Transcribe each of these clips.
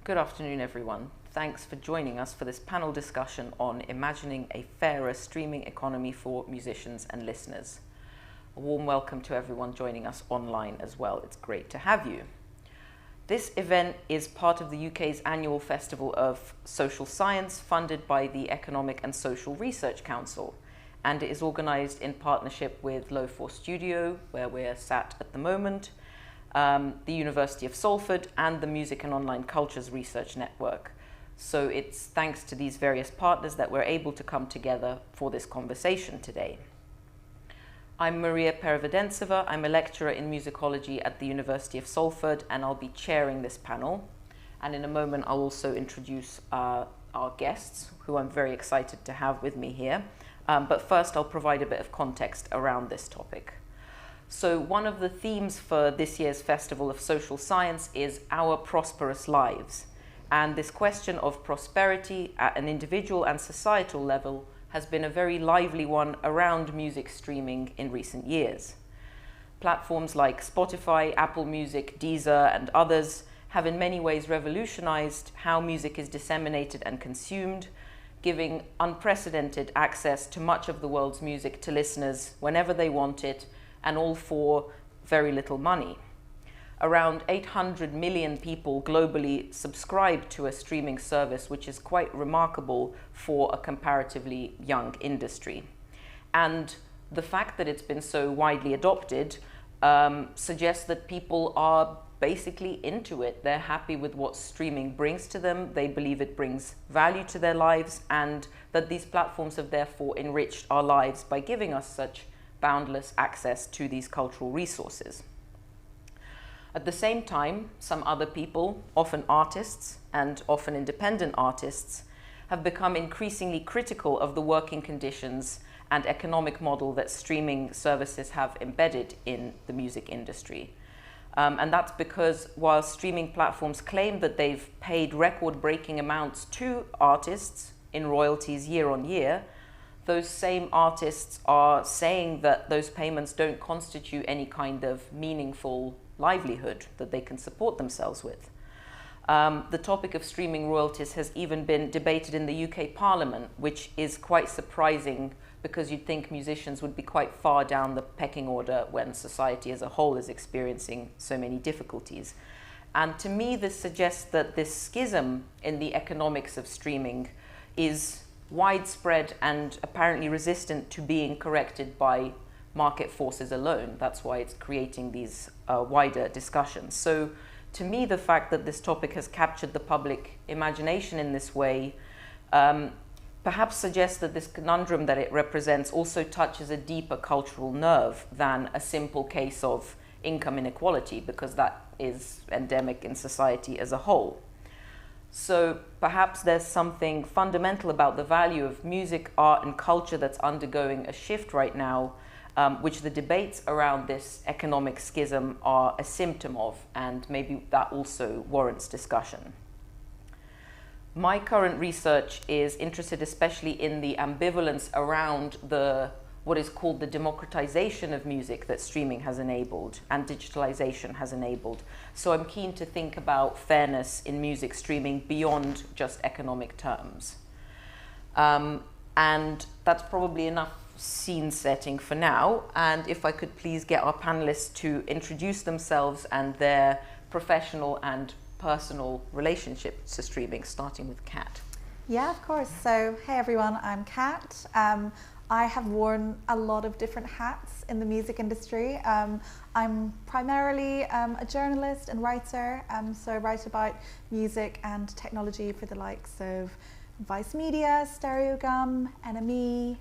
Good afternoon, everyone. Thanks for joining us for this panel discussion on imagining a fairer streaming economy for musicians and listeners. A warm welcome to everyone joining us online as well. It's great to have you. This event is part of the UK's annual Festival of Social Science, funded by the Economic and Social Research Council, and it is organised in partnership with Low4 Studio, where we're sat at the moment, the University of Salford, and the Music and Online Cultures Research Network. So it's thanks to these various partners that we're able to come together for this conversation today. I'm Perevedentseva. I'm a lecturer in musicology at the University of Salford, and I'll be chairing this panel. And in a moment, I'll also introduce our guests, who I'm very excited to have with me here. But first, I'll provide a bit of context around this topic. So one of the themes for this year's Festival of Social Science is Our Prosperous Lives. And this question of prosperity at an individual and societal level has been a very lively one around music streaming in recent years. Platforms like Spotify, Apple Music, Deezer, and others have in many ways revolutionized how music is disseminated and consumed, giving unprecedented access to much of the world's music to listeners whenever they want it, and all for very little money. Around 800 million people globally subscribe to a streaming service, which is quite remarkable for a comparatively young industry. And the fact that it's been so widely adopted suggests that people are basically into it. They're happy with what streaming brings to them. They believe it brings value to their lives, and that these platforms have therefore enriched our lives by giving us such boundless access to these cultural resources. At the same time, some other people, often artists and often independent artists, have become increasingly critical of the working conditions and economic model that streaming services have embedded in the music industry. And that's because while streaming platforms claim that they've paid record-breaking amounts to artists in royalties year on year, those same artists are saying that those payments don't constitute any kind of meaningful livelihood that they can support themselves with. The topic of streaming royalties has even been debated in the UK Parliament, which is quite surprising because you'd think musicians would be quite far down the pecking order when society as a whole is experiencing so many difficulties. And to me, this suggests that this schism in the economics of streaming is widespread and apparently resistant to being corrected by market forces alone. That's why it's creating these wider discussions. So to me, the fact that this topic has captured the public imagination in this way perhaps suggests that this conundrum that it represents also touches a deeper cultural nerve than a simple case of income inequality, because that is endemic in society as a whole. So perhaps there's something fundamental about the value of music, art, and culture that's undergoing a shift right now, which the debates around this economic schism are a symptom of, and maybe that also warrants discussion. My current research is interested especially in the ambivalence around what is called the democratization of music that streaming has enabled and digitalization has enabled. So I'm keen to think about fairness in music streaming beyond just economic terms. And that's probably enough scene setting for now. And if I could please get our panelists to introduce themselves and their professional and personal relationship to streaming, starting with Kat. Yeah, of course. So, hey everyone, I'm Kat. I have worn a lot of different hats in the music industry. I'm primarily a journalist and writer, so I write about music and technology for the likes of Vice Media, Stereogum, NME,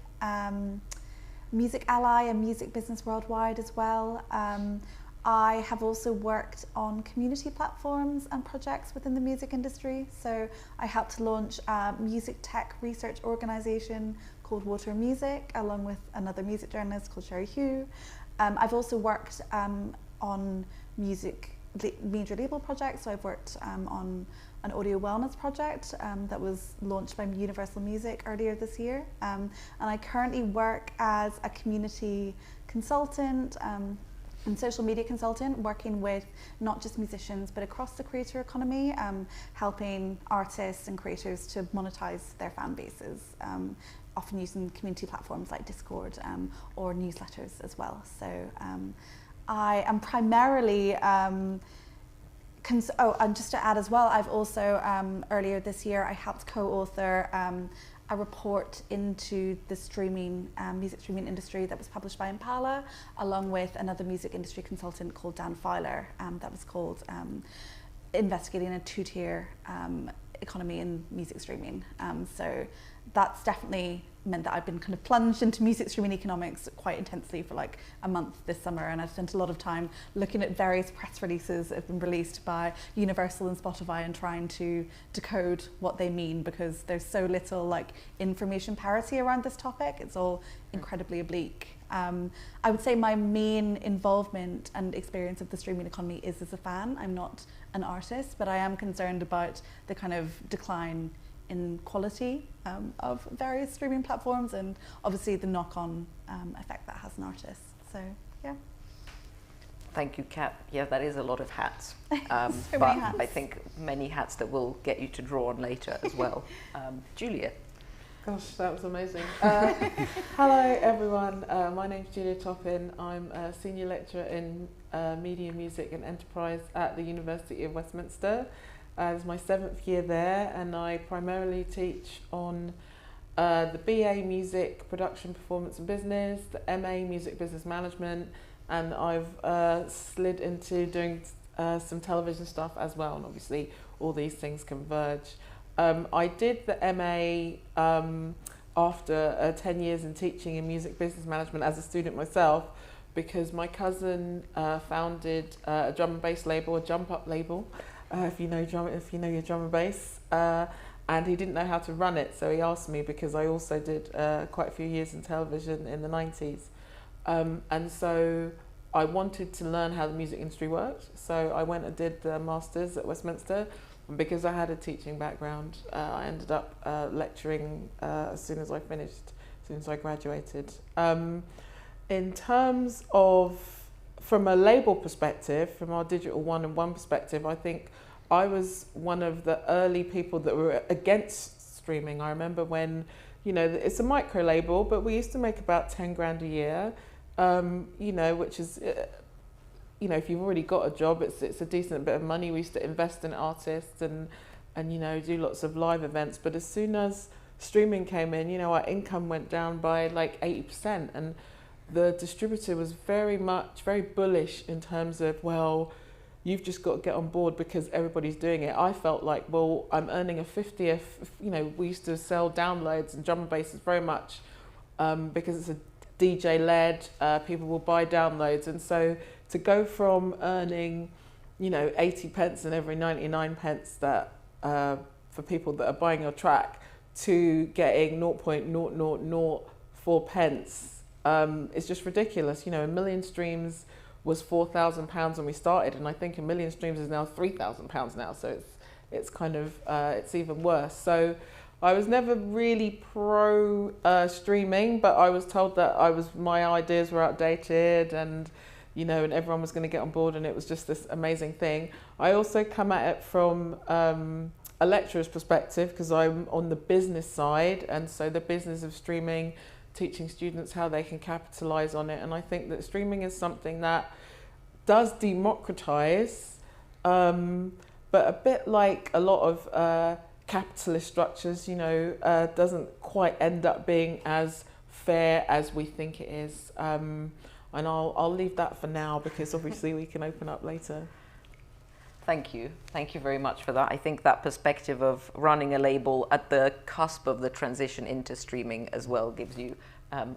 Music Ally and Music Business Worldwide as well. I have also worked on community platforms and projects within the music industry. So I helped to launch a music tech research organisation called Water Music, along with another music journalist called Sherry Hugh. I've also worked on music major label projects. So I've worked on an audio wellness project that was launched by Universal Music earlier this year. And I currently work as a community consultant, and social media consultant, working with not just musicians but across the creator economy, helping artists and creators to monetize their fan bases, often using community platforms like Discord or newsletters as well. So I am primarily and just to add as well, I've also earlier this year I helped co-author a report into the streaming music streaming industry that was published by Impala, along with another music industry consultant called Dan Filer, that was called Investigating a Two-Tier Economy in Music Streaming. So that's definitely meant that I've been kind of plunged into music streaming economics quite intensely for like a month this summer, and I've spent a lot of time looking at various press releases that have been released by Universal and Spotify and trying to decode what they mean, because there's so little like information parity around this topic. It's all incredibly oblique. I would say my main involvement and experience of the streaming economy is as a fan. I'm not an artist, but I am concerned about the kind of decline in quality of various streaming platforms, and obviously the knock-on effect that has on artists. So, yeah. Thank you, Kat. Yeah, that is a lot of hats. So but many hats. I think many hats that will get you to draw on later as well. Julia. Gosh, that was amazing. Hello, everyone. My name's Julia Toppin. I'm a senior lecturer in media, music and enterprise at the University of Westminster. It's my 7th year there, and I primarily teach on the BA Music Production, Performance and Business, the MA Music Business Management, and I've slid into doing some television stuff as well, and obviously all these things converge. I did the MA after 10 years in teaching in music business management as a student myself, because my cousin founded a drum and bass label, a jump up label, if you know your drum and bass, and he didn't know how to run it, so he asked me, because I also did quite a few years in television in the 90s, and so I wanted to learn how the music industry worked, so I went and did the masters at Westminster. And because I had a teaching background, I ended up lecturing as soon as I graduated. In terms of, from a label perspective, from our Digital 1&1 perspective, I think I was one of the early people that were against streaming. I remember when, it's a micro label, but we used to make about 10 grand a year, which is, if you've already got a job, it's a decent bit of money. We used to invest in artists and do lots of live events. But as soon as streaming came in, our income went down by like 80%. And the distributor was very bullish in terms of, well, you've just got to get on board because everybody's doing it. I felt like, well, I'm earning a 50th. We used to sell downloads, and drum and bass is very much because it's a DJ-led, people will buy downloads. And so to go from earning, 80 pence and every 99 pence that for people that are buying your track, to getting 0.0004 pence is just ridiculous. A million streams was £4,000 when we started, and I think a million streams is now £3,000 now. So it's kind of it's even worse. So I was never really pro streaming, but I was told that my ideas were outdated, and and everyone was going to get on board, and it was just this amazing thing. I also come at it from a lecturer's perspective, because I'm on the business side, and so the business of streaming, teaching students how they can capitalize on it. And I think that streaming is something that does democratize, but a bit like a lot of capitalist structures, doesn't quite end up being as fair as we think it is. And I'll leave that for now, because obviously we can open up later. Thank you very much for that. I think that perspective of running a label at the cusp of the transition into streaming as well gives you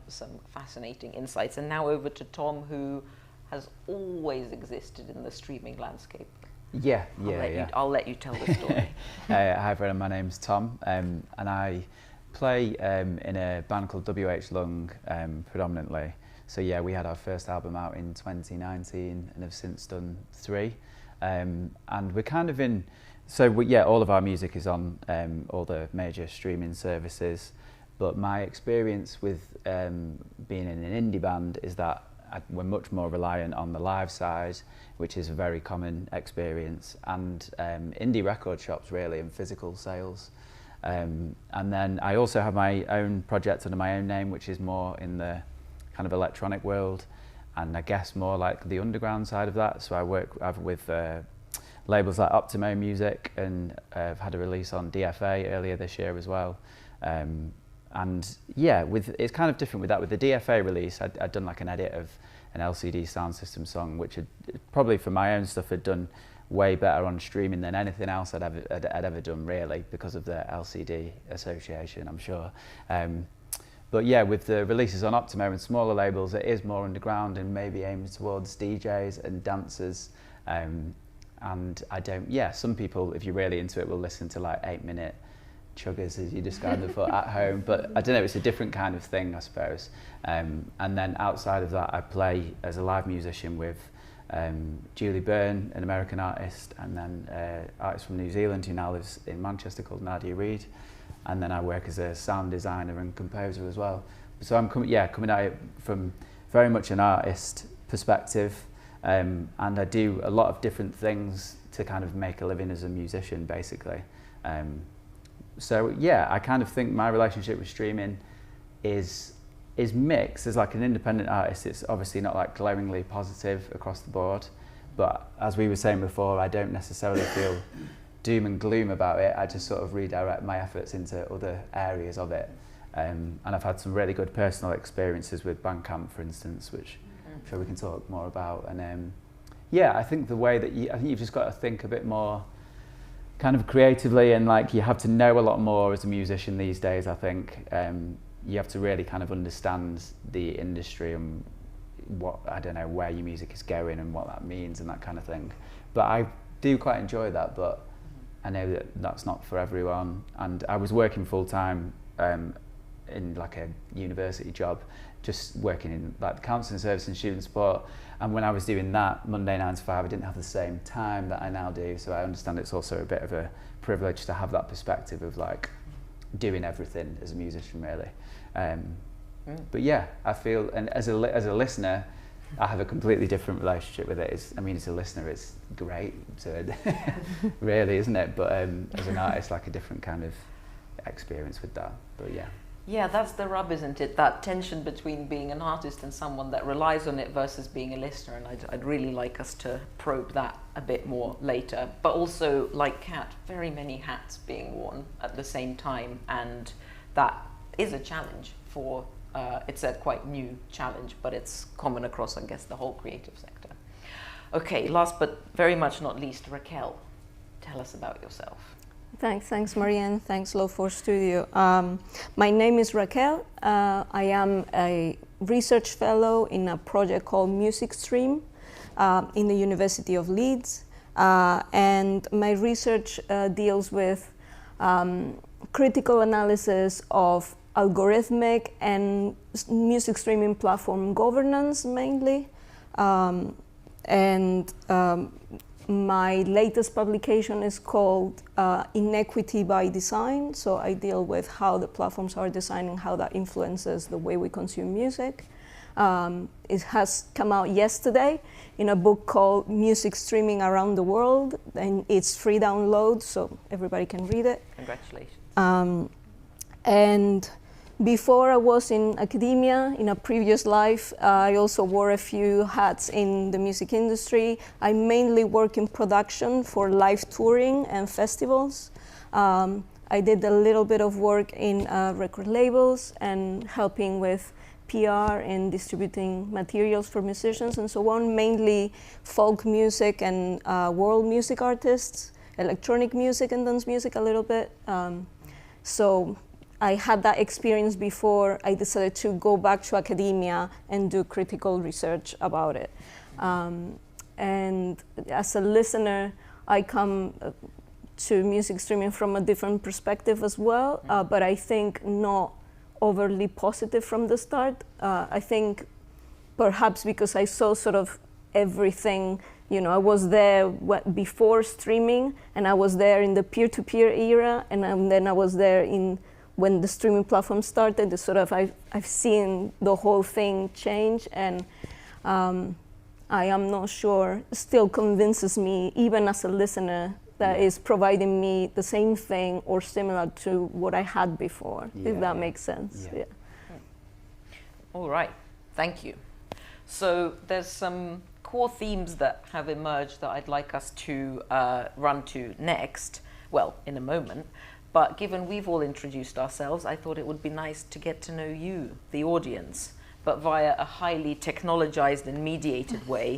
some fascinating insights. And now over to Tom, who has always existed in the streaming landscape. I'll let you tell the story. Hi everyone, my name's Tom, and I play in a band called WH Lung predominantly. So yeah, we had our first album out in 2019 and have since done 3. And we're kind of in, all of our music is on all the major streaming services. But my experience with being in an indie band is that we're much more reliant on the live side, which is a very common experience, and indie record shops really, and physical sales. And then I also have my own project under my own name, which is more in the kind of electronic world, and I guess more like the underground side of that. So I work with labels like Upstream music, and I've had a release on DFA earlier this year as well. And yeah, it's kind of different with that. With the DFA release, I'd done like an edit of an LCD sound system song, which had probably for my own stuff had done way better on streaming than anything else I'd ever done, really, because of the LCD association, I'm sure. But yeah, with the releases on Upstream and smaller labels, it is more underground and maybe aimed towards DJs and dancers. And some people, if you're really into it, will listen to like 8-minute chuggers, as you described before, at home. But I don't know, it's a different kind of thing, I suppose. And then outside of that, I play as a live musician with Julie Byrne, an American artist, and then an artist from New Zealand who now lives in Manchester called Nadia Reid. And then I work as a sound designer and composer as well. So I'm coming at it from very much an artist perspective, and I do a lot of different things to kind of make a living as a musician, basically. So yeah, I kind of think my relationship with streaming is mixed. As like an independent artist, it's obviously not like glaringly positive across the board, but as we were saying before, I don't necessarily feel doom and gloom about it. I just sort of redirect my efforts into other areas of it. And I've had some really good personal experiences with Bandcamp, for instance, which I'm sure we can talk more about. And yeah, I think the way that I think you've just got to think a bit more kind of creatively, and like you have to know a lot more as a musician these days. I think you have to really kind of understand the industry and what, I don't know, where your music is going and what that means and that kind of thing. But I do quite enjoy that, but I know that that's not for everyone. And I was working full time in like a university job, just working in like the counselling service and student support. And when I was doing that Monday 9 to 5, I didn't have the same time that I now do. So I understand it's also a bit of a privilege to have that perspective of like doing everything as a musician, really. But yeah, I feel, and as a listener, I have a completely different relationship with it. As a listener, it's great, so really, isn't it? But as an artist, like a different kind of experience with that. But yeah. Yeah, that's the rub, isn't it? That tension between being an artist and someone that relies on it versus being a listener. And I'd really like us to probe that a bit more later. But also, like Kat, very many hats being worn at the same time. And that is a challenge for, it's a quite new challenge, but it's common across, I guess, the whole creative sector. Okay, last but very much not least, Raquel, tell us about yourself. Thanks Marianne, thanks Low4 Studio. My name is Raquel. I am a research fellow in a project called Upstream in the University of Leeds. And my research deals with critical analysis of algorithmic and music streaming platform governance mainly. My latest publication is called Inequity by Design. So I deal with how the platforms are designed and how that influences the way we consume music. It has come out yesterday in a book called Music Streaming Around the World, and it's free download, so everybody can read it. Congratulations. And before I was in academia, in a previous life, I also wore a few hats in the music industry. I mainly work in production for live touring and festivals. I did a little bit of work in record labels and helping with PR and distributing materials for musicians and so on, mainly folk music and world music artists, electronic music and dance music a little bit. So I had that experience before I decided to go back to academia and do critical research about it. And as a listener, I come to music streaming from a different perspective as well, but I think not overly positive from the start. I think perhaps because I saw sort of everything, you know, I was there before streaming, and I was there in the peer-to-peer era, and then I was there when the streaming platform started. I've seen the whole thing change, and I am not sure, still convinces me, even as a listener, that is providing me the same thing or similar to what I had before, if that makes sense. Yeah. All right, thank you. So there's some core themes that have emerged that I'd like us to run to next, well, in a moment. But given we've all introduced ourselves, I thought it would be nice to get to know you, the audience, but via a highly technologized and mediated way,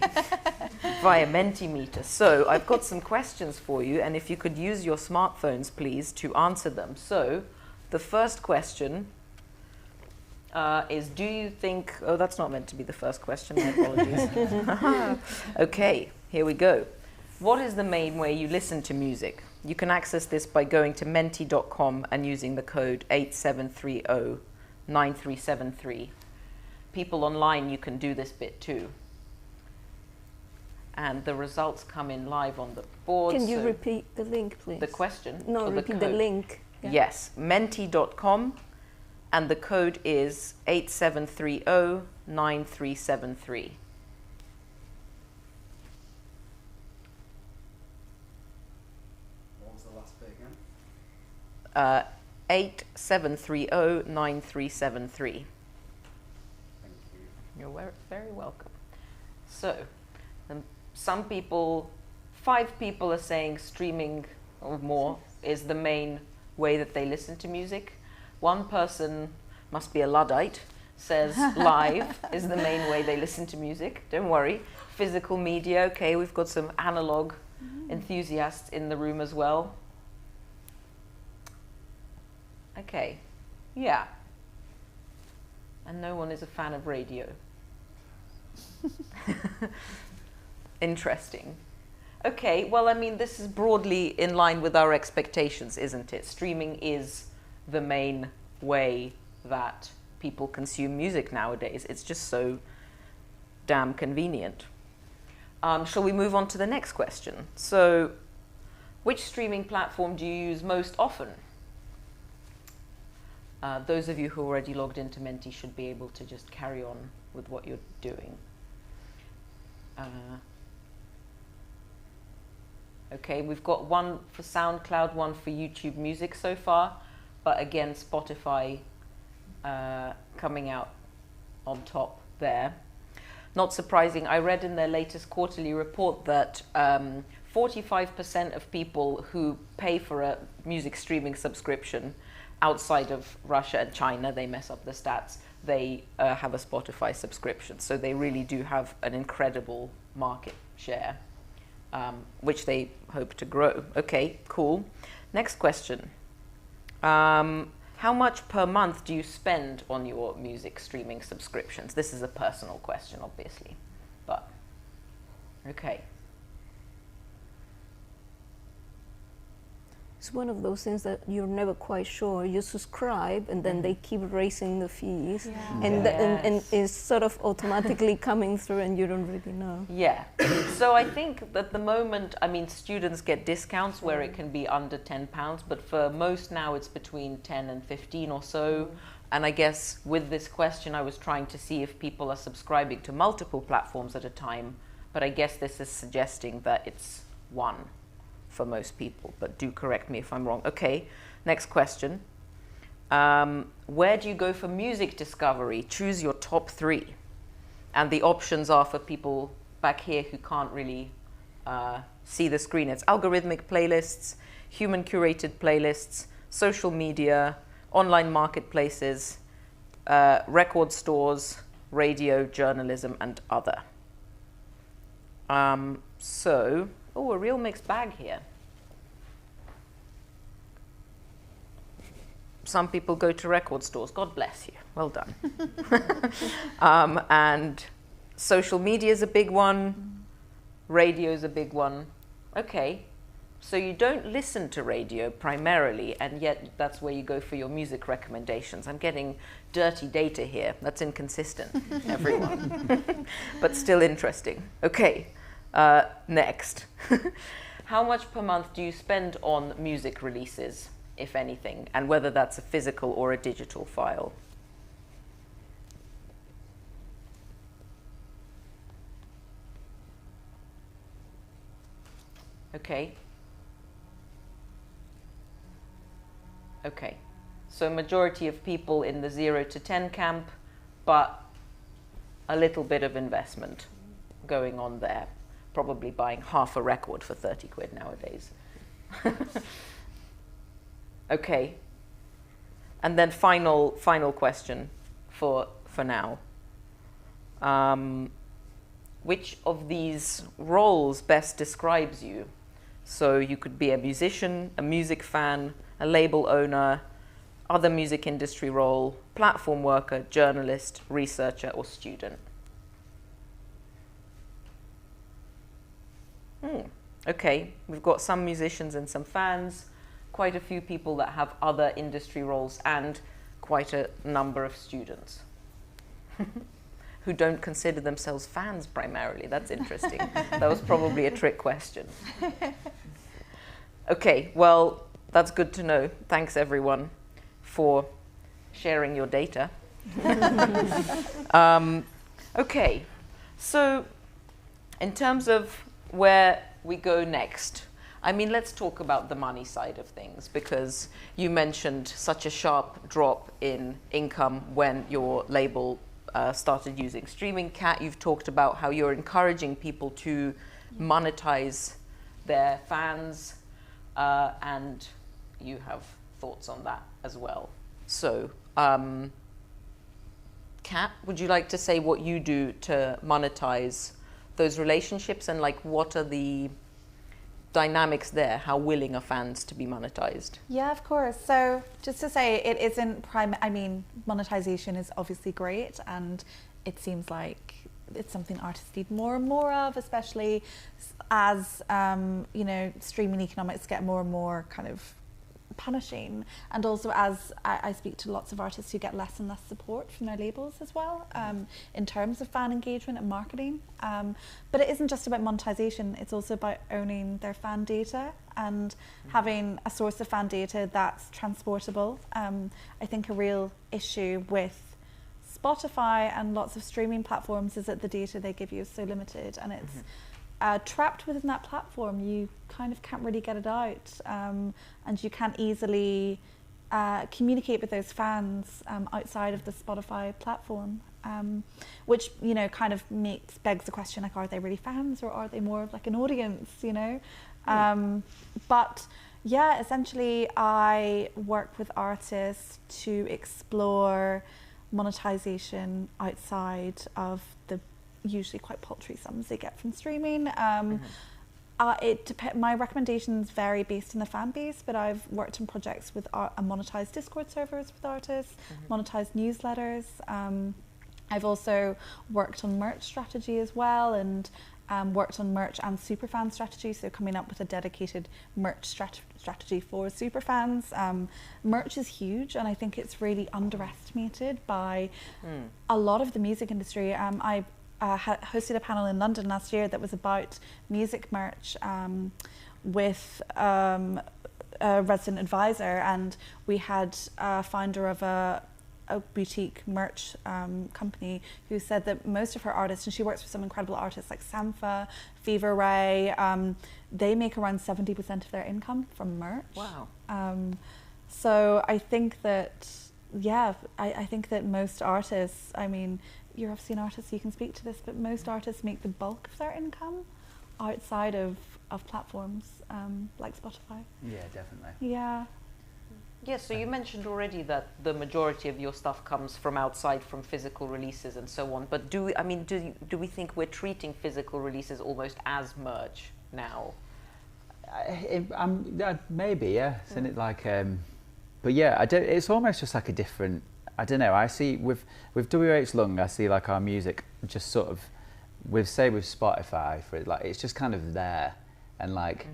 via Mentimeter. So I've got some questions for you, and if you could use your smartphones, please, to answer them. So the first question is, do you think, oh, that's not meant to be the first question, my apologies. Okay, here we go. What is the main way you listen to music? You can access this by going to menti.com and using the code 87309373. People online, you can do this bit too. And the results come in live on the board. Can you repeat the link, please? The question? No, repeat the link. Yeah. Yes, menti.com, and the code is 87309373. What was the last bit again? 87309373. You're very welcome. So, some people, 5 people are saying streaming or more is the main way that they listen to music. One person, must be a Luddite, says live is the main way they listen to music. Don't worry. Physical media, okay, we've got some analog enthusiasts in the room as well. Okay, yeah. And no one is a fan of radio. Interesting. Okay, well, I mean, this is broadly in line with our expectations, isn't it? Streaming is the main way that people consume music nowadays. It's just so damn convenient. Shall we move on to the next question? So, which streaming platform do you use most often? Those of you who are already logged into Menti should be able to just carry on with what you're doing. Okay, we've got one for SoundCloud, one for YouTube Music so far, but again, Spotify coming out on top there. Not surprising, I read in their latest quarterly report that 45% of people who pay for a music streaming subscription outside of Russia and China, they mess up the stats, they have a Spotify subscription. So they really do have an incredible market share, which they hope to grow. Okay, cool. Next question. How much per month do you spend on your music streaming subscriptions? This is a personal question, obviously, but okay. It's one of those things that you're never quite sure. You subscribe and then they keep raising the fees, and it's sort of automatically coming through and you don't really know. Yeah. So I think at the moment, I mean, students get discounts where it can be under £10, but for most now it's between 10 and 15 or so. And I guess with this question, I was trying to see if people are subscribing to multiple platforms at a time, but I guess this is suggesting that it's one for most people, but do correct me if I'm wrong. Okay, next question. Where do you go for music discovery? Choose your top 3. And the options are for people back here who can't really see the screen. It's algorithmic playlists, human curated playlists, social media, online marketplaces, record stores, radio, journalism, and other. So, oh, a real mixed bag here. Some people go to record stores. God bless you. Well done. And social media is a big one. Radio is a big one. Okay. So you don't listen to radio primarily, and yet that's where you go for your music recommendations. I'm getting dirty data here. That's inconsistent, everyone. But still interesting. Okay. Next. How much per month do you spend on music releases, if anything, and whether that's a physical or a digital file? Okay. Okay. So majority of people in the 0 to 10 camp, but a little bit of investment going on there. Probably buying half a record for 30 quid nowadays. Okay. And then final question for now. Which of these roles best describes you? So you could be a musician, a music fan, a label owner, other music industry role, platform worker, journalist, researcher, or student. Okay, we've got some musicians and some fans, quite a few people that have other industry roles, and quite a number of students who don't consider themselves fans primarily. That's interesting. That was probably a trick question. Okay, well, that's good to know. Thanks, everyone, for sharing your data. Okay, so in terms of where we go next, I mean, let's talk about the money side of things, because you mentioned such a sharp drop in income when your label started using streaming. Kat, you've talked about how you're encouraging people to monetize their fans, and you have thoughts on that as well. So, Kat, would you like to say what you do to monetize those relationships, and like what are the dynamics there? How willing are fans to be monetized? Yeah, of course. So just to say, it isn't I mean, monetization is obviously great, and it seems like it's something artists need more and more of, especially as you know, streaming economics get more and more kind of punishing, and also as I speak to lots of artists who get less and less support from their labels as well, in terms of fan engagement and marketing. But it isn't just about monetization, it's also about owning their fan data and having a source of fan data that's transportable. I think a real issue with Spotify and lots of streaming platforms is that the data they give you is so limited, and it's trapped within that platform. You kind of can't really get it out, and you can't easily communicate with those fans outside of the Spotify platform, which, you know, kind of begs the question, like, are they really fans, or are they more of like an audience, you know? But yeah, essentially I work with artists to explore monetization outside of the usually quite paltry sums they get from streaming. My recommendations vary based on the fan base, but I've worked on projects with monetized Discord servers with artists, monetized newsletters. I've also worked on merch strategy as well, and worked on merch and superfan strategy, so coming up with a dedicated merch strategy for superfans. Merch is huge, and I think it's really underestimated by a lot of the music industry. I hosted a panel in London last year that was about music merch with a resident advisor, and we had a founder of a boutique merch company who said that most of her artists, and she works with some incredible artists like Sampha, favouring, they make around 70% of their income from merch. Wow. So I think that, yeah, I think that most artists, I mean, you're obviously an artist, so you can speak to this, but most artists make the bulk of their income outside of platforms like Spotify. Yeah, definitely. Yeah. Yeah, so you mentioned already that the majority of your stuff comes from outside, from physical releases and so on. But do we think we're treating physical releases almost as merch now? Maybe, yeah. Isn't it like? But yeah, it's almost just like a different. I don't know. I see with WH Lung, I see like our music just sort of, with Spotify for it, like it's just kind of there, and like.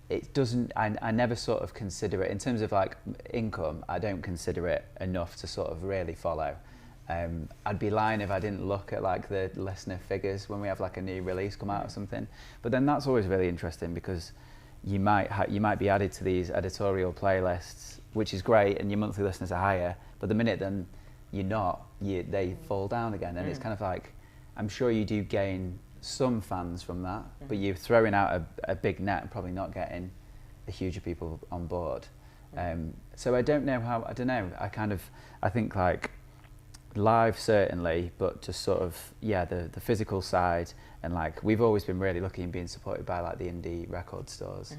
It doesn't, I never sort of consider it, in terms of like income, I don't consider it enough to sort of really follow. I'd be lying if I didn't look at like the listener figures when we have like a new release come out or something. But then that's always really interesting, because you might be added to these editorial playlists, which is great, and your monthly listeners are higher, but the minute then you're not, they fall down again. And it's kind of like, I'm sure you do gain some fans from that, but you're throwing out a big net and probably not getting a huge of people on board. So I don't know. I think like live certainly, but just sort of, the physical side, and like we've always been really lucky in being supported by like the indie record stores,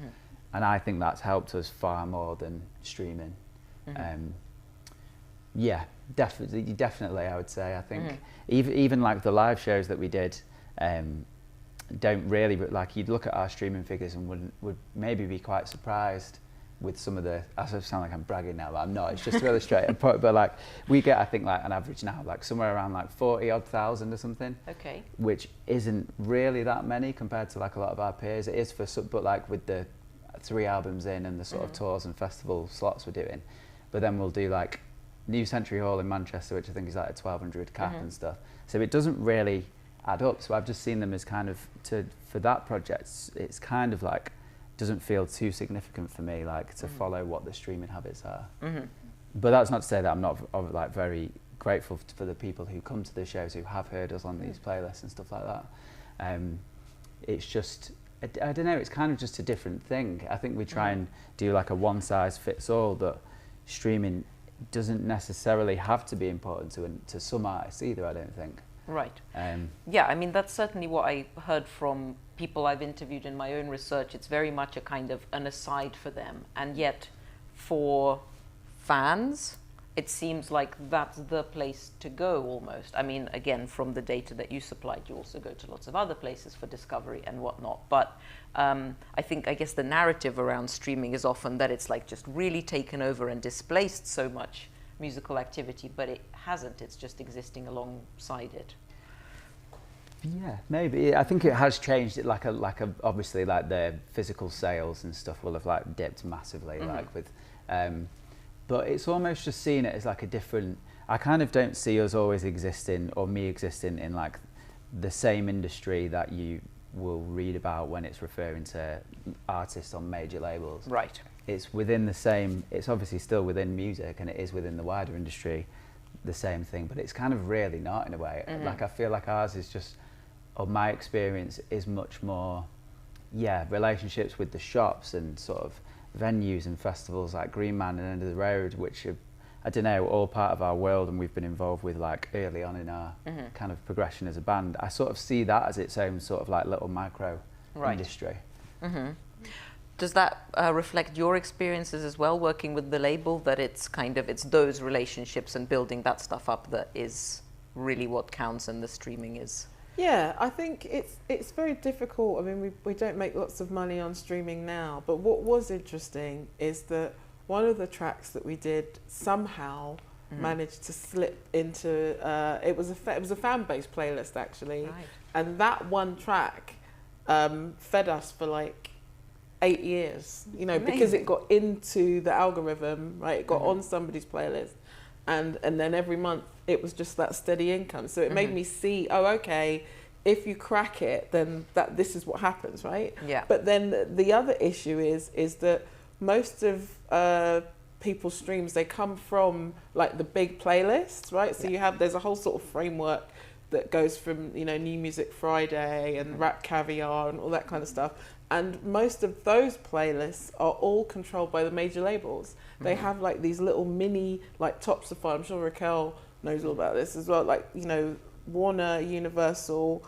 and I think that's helped us far more than streaming. Definitely I would say. I think even like the live shows that we did don't really, but like you'd look at our streaming figures and would maybe be quite surprised with some of the, I sound like I'm bragging now, but I'm not, it's just to illustrate a point, but like we get, I think like an average now, like somewhere around like 40,000 or something. Okay. Which isn't really that many compared to like a lot of our peers. It is for some, but like with the 3 albums in and the sort of tours and festival slots we're doing, but then we'll do like New Century Hall in Manchester, which I think is like a 1,200 cap and stuff. So it doesn't really add up. So I've just seen them as kind of, for that project, it's kind of like, doesn't feel too significant for me, like to follow what the streaming habits are. But that's not to say that I'm not like very grateful for the people who come to the shows who have heard us on these playlists and stuff like that. It's just, I don't know, it's kind of just a different thing. I think we try and do like a one size fits all, but streaming doesn't necessarily have to be important to some artists either, I don't think. Right. Yeah, I mean, that's certainly what I heard from people I've interviewed in my own research. It's very much a kind of an aside for them. And yet, for fans, it seems like that's the place to go almost. I mean, again, from the data that you supplied, you also go to lots of other places for discovery and whatnot. But I guess the narrative around streaming is often that it's like just really taken over and displaced so much musical activity, but it hasn't. It's just existing alongside it. Yeah, maybe. I think it has changed. It like obviously like the physical sales and stuff will have like dipped massively, like with, but it's almost just seeing it as like a different. I kind of don't see us always existing or me existing in like the same industry that you will read about when it's referring to artists on major labels. Right. It's within the same, it's obviously still within music and it is within the wider industry, the same thing, but it's kind of really not in a way. Like I feel like ours is just, or my experience is much more, relationships with the shops and sort of venues and festivals like Green Man and End of the Road, which are, I don't know, all part of our world and we've been involved with like early on in our kind of progression as a band. I sort of see that as its own sort of like little micro industry. Does that reflect your experiences as well, working with the label, that it's kind of, it's those relationships and building that stuff up that is really what counts and the streaming is? Yeah, I think it's very difficult. I mean, we don't make lots of money on streaming now, but what was interesting is that one of the tracks that we did somehow managed to slip into, it was a fan-based playlist actually, and that one track fed us for like 8 years, you know, because it got into the algorithm, right? It got on somebody's playlist, and then every month it was just that steady income. So it made me see, oh, okay, if you crack it, then this is what happens, right? Yeah. But then the other issue is that most of people's streams, they come from like the big playlists, right? So there's a whole sort of framework that goes from, you know, New Music Friday and Rap Caviar and all that kind of stuff. And most of those playlists are all controlled by the major labels. They have like these little mini, like Topsify, I'm sure Raquel knows all about this as well, like, you know, Warner, Universal,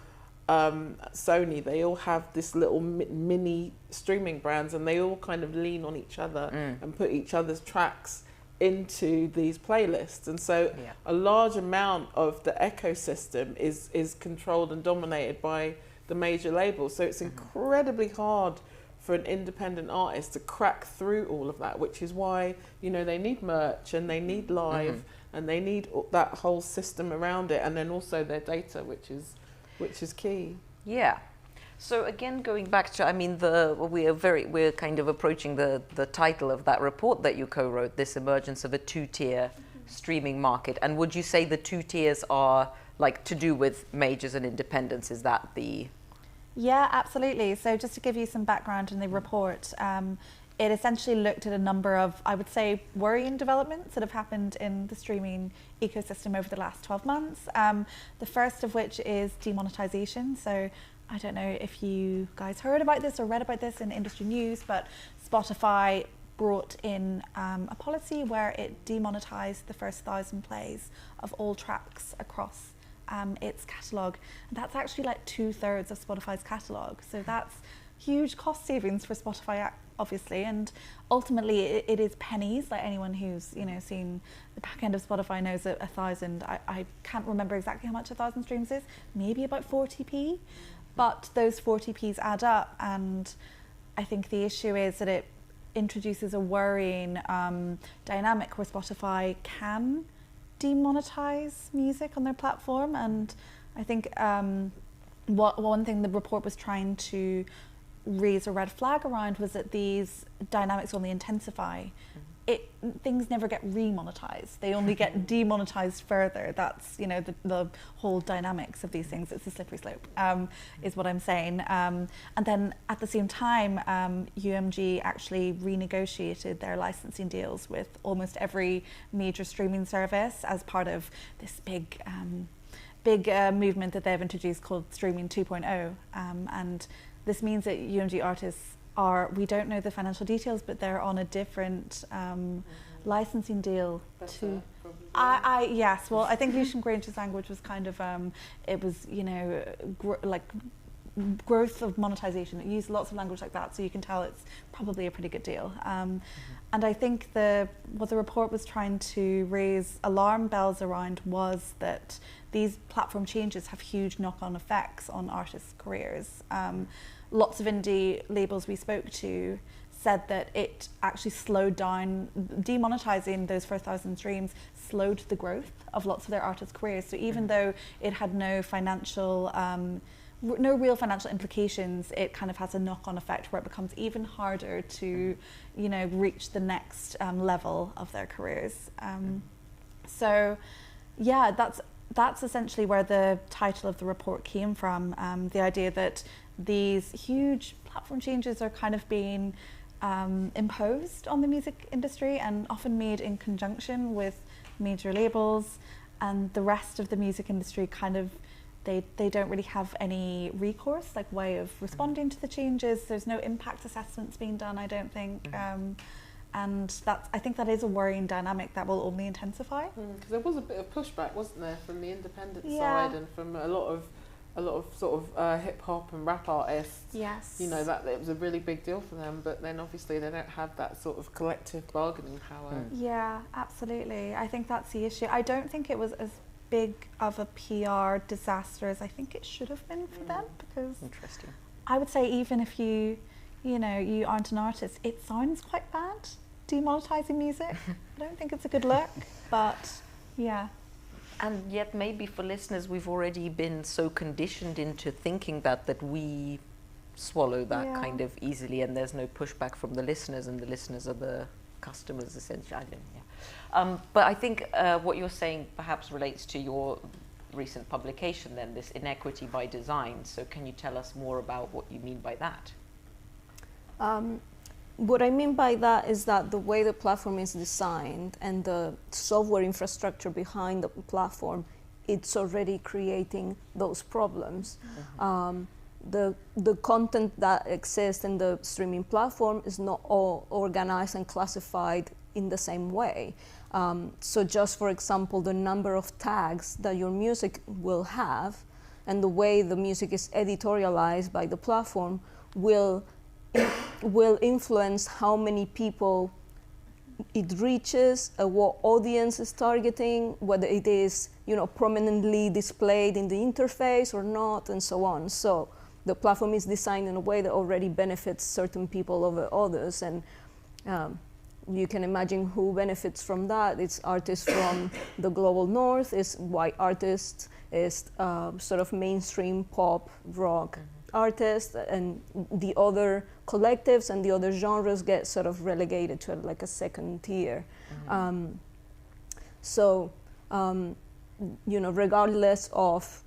Sony, they all have this little mini streaming brands, and they all kind of lean on each other and put each other's tracks into these playlists. And so a large amount of the ecosystem is controlled and dominated by the major labels. So it's incredibly hard for an independent artist to crack through all of that, which is why, you know, they need merch and they need live and they need that whole system around it, and then also their data, which is key. Yeah. So again, going back to, I mean, we're kind of approaching the title of that report that you co-wrote, this emergence of a two-tier streaming market. And would you say the two tiers are like to do with majors and independents? Is that the... Yeah, absolutely. So just to give you some background in the report, it essentially looked at a number of, I would say, worrying developments that have happened in the streaming ecosystem over the last 12 months. The first of which is demonetization. So I don't know if you guys heard about this or read about this in industry news, but Spotify brought in a policy where it demonetized the first 1,000 plays of all tracks across its catalogue. And that's actually like 2/3 of Spotify's catalogue. So that's huge cost savings for Spotify, obviously. And ultimately, it is pennies. Like anyone who's seen the back end of Spotify knows that 1,000. I can't remember exactly how much 1,000 streams is. Maybe about 40p. But those 40p's add up, and I think the issue is that it introduces a worrying dynamic where Spotify can demonetize music on their platform. And I think one thing the report was trying to raise a red flag around was that these dynamics only intensify. Things never get remonetized. They only get demonetized further. That's the whole dynamics of these things. It's a slippery slope, is what I'm saying. And then at the same time, UMG actually renegotiated their licensing deals with almost every major streaming service as part of this big movement that they've introduced called Streaming 2.0. And this means that UMG artists we don't know the financial details, but they're on a different licensing deal to. Yes, well, I think Lucian Grange's language was kind of it was growth of monetization. It used lots of language like that, so you can tell it's probably a pretty good deal. And I think what the report was trying to raise alarm bells around was that these platform changes have huge knock-on effects on artists' careers. Lots of indie labels we spoke to said that it actually slowed down, demonetizing those first 1,000 streams slowed the growth of lots of their artists' careers. So even though it had no real financial implications, it kind of has a knock-on effect where it becomes even harder to, reach the next level of their careers. So, yeah, that's essentially where the title of the report came from. The idea that these huge platform changes are kind of being imposed on the music industry and often made in conjunction with major labels, and the rest of the music industry kind of they don't really have any recourse, like way of responding to the changes. There's no impact assessments being done, I don't think. And I think that is a worrying dynamic that will only intensify. Because there was a bit of pushback, wasn't there, from the independent side and from a lot of sort of hip hop and rap artists. Yes. That it was a really big deal for them, but then obviously they don't have that sort of collective bargaining power. Yeah, absolutely. I think that's the issue. I don't think it was as big of a PR disaster as I think it should have been for them, because interesting. I would say even if you aren't an artist, it sounds quite bad demonetizing music. I don't think it's a good look, but yeah. And yet maybe for listeners, we've already been so conditioned into thinking that we swallow that kind of easily, and there's no pushback from the listeners, and the listeners are the customers essentially. But I think what you're saying perhaps relates to your recent publication then, this inequity by design. So can you tell us more about what you mean by that? What I mean by that is that the way the platform is designed and the software infrastructure behind the platform, it's already creating those problems. The content that exists in the streaming platform is not all organized and classified in the same way. So just for example, the number of tags that your music will have and the way the music is editorialized by the platform will influence how many people it reaches, what audience is targeting, whether it is prominently displayed in the interface or not, and so on. So the platform is designed in a way that already benefits certain people over others, and you can imagine who benefits from that. It's artists from the global north, it's white artists, it's sort of mainstream pop, rock artists, and the other collectives and the other genres get sort of relegated to like a second tier. Regardless of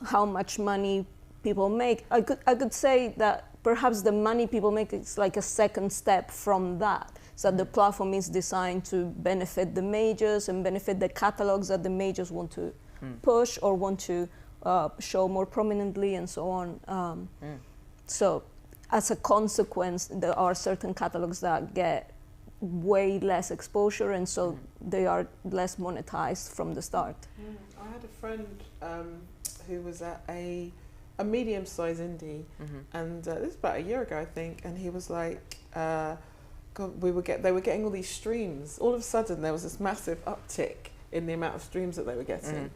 how much money people make, I could say that perhaps the money people make is like a second step from that. So the platform is designed to benefit the majors and benefit the catalogs that the majors want to push or want to show more prominently and so on. So as a consequence, there are certain catalogs that get way less exposure, and so they are less monetized from the start. I had a friend who was at a medium-sized indie, and this was about a year ago, I think, and he was like, God, they were getting all these streams. All of a sudden, there was this massive uptick in the amount of streams that they were getting,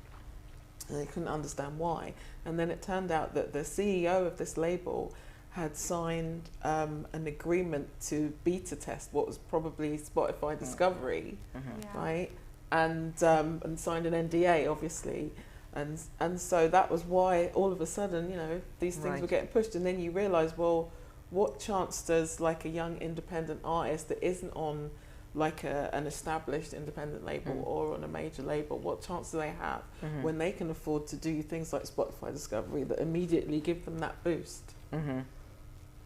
and they couldn't understand why. And then it turned out that the CEO of this label had signed an agreement to beta test what was probably Spotify Discovery, right? And signed an NDA, obviously. And so that was why all of a sudden, you know, these things were getting pushed. And then you realise, well, what chance does like a young independent artist that isn't on like an established independent label or on a major label, what chance do they have when they can afford to do things like Spotify Discovery that immediately give them that boost?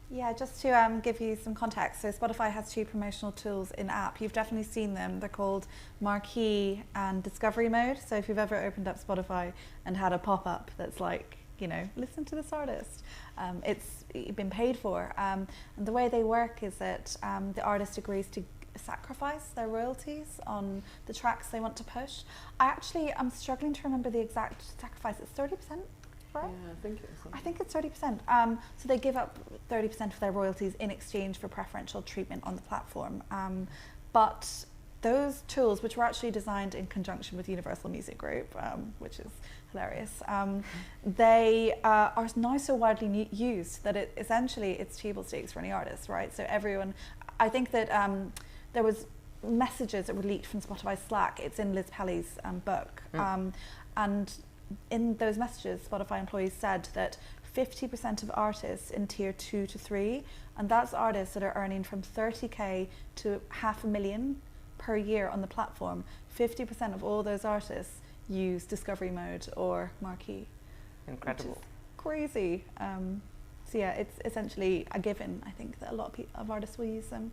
Yeah, just to give you some context, so Spotify has two promotional tools in app. You've definitely seen them. They're called Marquee and Discovery Mode. So if you've ever opened up Spotify and had a pop-up that's like, you know, listen to this artist, it's been paid for. And the way they work is that the artist agrees to sacrifice their royalties on the tracks they want to push. I'm struggling to remember the exact sacrifice. It's 30%. Right? Yeah, I think it's 30%. So they give up 30% of their royalties in exchange for preferential treatment on the platform. But those tools, which were actually designed in conjunction with Universal Music Group, which is hilarious, they are now so widely used that it's table stakes for any artist, right? So everyone, I think that there was messages that were leaked from Spotify Slack. It's in Liz Pelly's book. And in those messages, Spotify employees said that 50% of artists in tier 2 to 3, and that's artists that are earning from 30k to $500,000 per year on the platform, 50% of all those artists use Discovery Mode or Marquee. Incredible. Which is crazy. So yeah, it's essentially a given, I think, that a lot of artists will use them.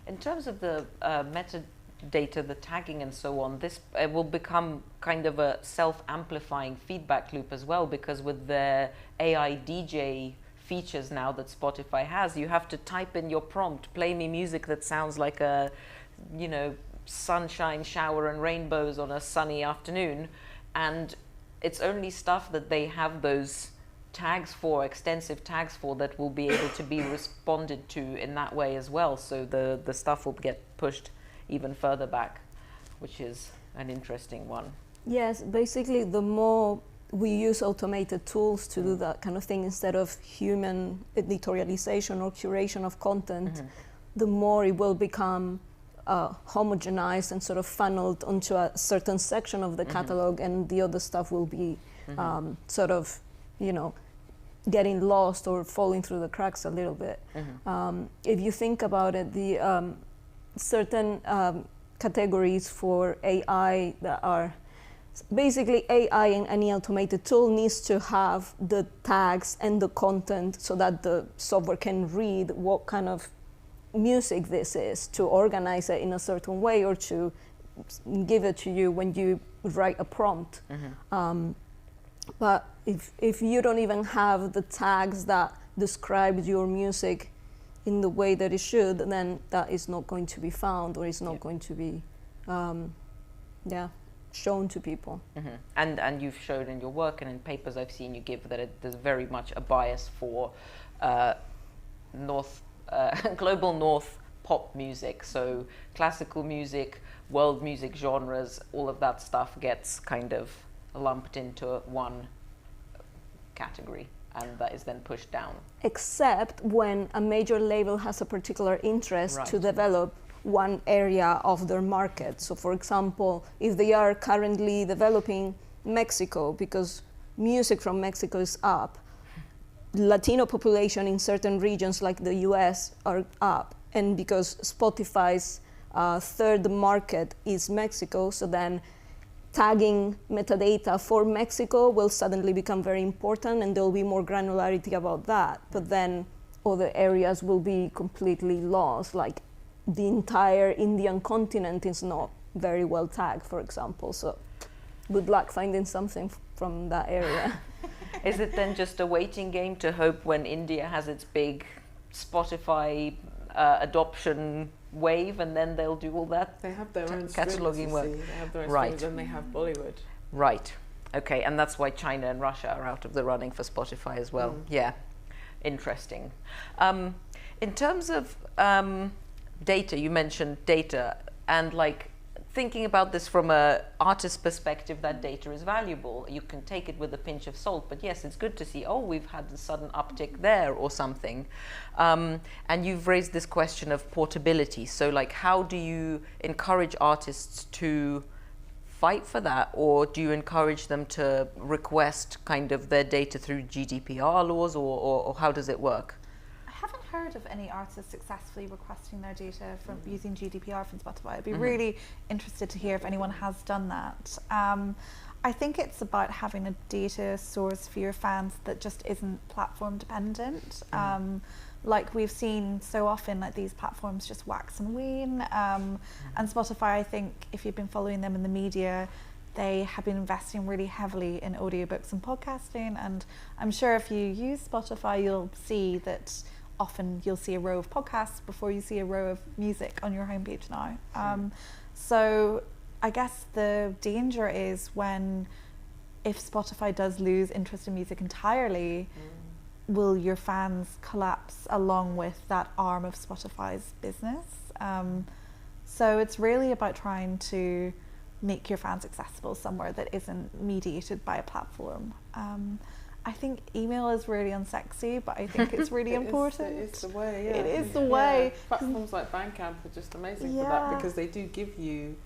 In terms of the metadata, the tagging and so on, this will become kind of a self-amplifying feedback loop as well, because with the AI DJ features now that Spotify has, you have to type in your prompt, play me music that sounds like a, you know, sunshine, shower and rainbows on a sunny afternoon, and it's only stuff that they have those tags for, extensive tags for, that will be able to be responded to in that way as well. So the stuff will get pushed even further back, which is an interesting one. Yes, basically the more we use automated tools to do that kind of thing instead of human editorialization or curation of content, the more it will become homogenized and sort of funneled onto a certain section of the catalog, and the other stuff will be sort of, you know, getting lost or falling through the cracks a little bit. If you think about it, the certain categories for AI that are basically AI in any automated tool needs to have the tags and the content so that the software can read what kind of music this is, to organize it in a certain way or to give it to you when you write a prompt. But if you don't even have the tags that describe your music in the way that it should, then that is not going to be found, or is not going to be shown to people. And you've shown in your work and in papers I've seen you give that there's very much a bias for global North pop music. So classical music, world music genres, all of that stuff gets kind of lumped into one category, and that is then pushed down. Except when a major label has a particular interest to develop one area of their market. So for example, if they are currently developing Mexico, because music from Mexico is up, Latino population in certain regions like the US are up, and because Spotify's third market is Mexico, so then tagging metadata for Mexico will suddenly become very important, and there will be more granularity about that. But then other areas will be completely lost, like the entire Indian continent is not very well tagged, for example. So good luck finding something from that area. Is it then just a waiting game to hope when India has its big Spotify adoption wave, and then they'll do all that? They have their own cataloguing work. They have their own Right. streams, and they have Bollywood. Right. Okay, and that's why China and Russia are out of the running for Spotify as well. Yeah, interesting. In terms of data, you mentioned data, and like thinking about this from a artist perspective, that data is valuable. You can take it with a pinch of salt, but yes, it's good to see, oh, we've had a sudden uptick there or something. And you've raised this question of portability. So like, how do you encourage artists to fight for that, or do you encourage them to request kind of their data through GDPR laws, or how does it work? I haven't heard of any artists successfully requesting their data from using GDPR from Spotify. I'd be really interested to hear if anyone has done that. I think it's about having a data source for your fans that just isn't platform dependent. Like we've seen so often, like these platforms just wax and wane. And Spotify, I think, if you've been following them in the media, they have been investing really heavily in audiobooks and podcasting. And I'm sure if you use Spotify, you'll see that often you'll see a row of podcasts before you see a row of music on your homepage now. So I guess the danger is if Spotify does lose interest in music entirely, will your fans collapse along with that arm of Spotify's business? So it's really about trying to make your fans accessible somewhere that isn't mediated by a platform. I think email is really unsexy, but I think it's really important. It is the way, yeah. It is the way. Platforms like Bandcamp are just amazing for that, because they do give you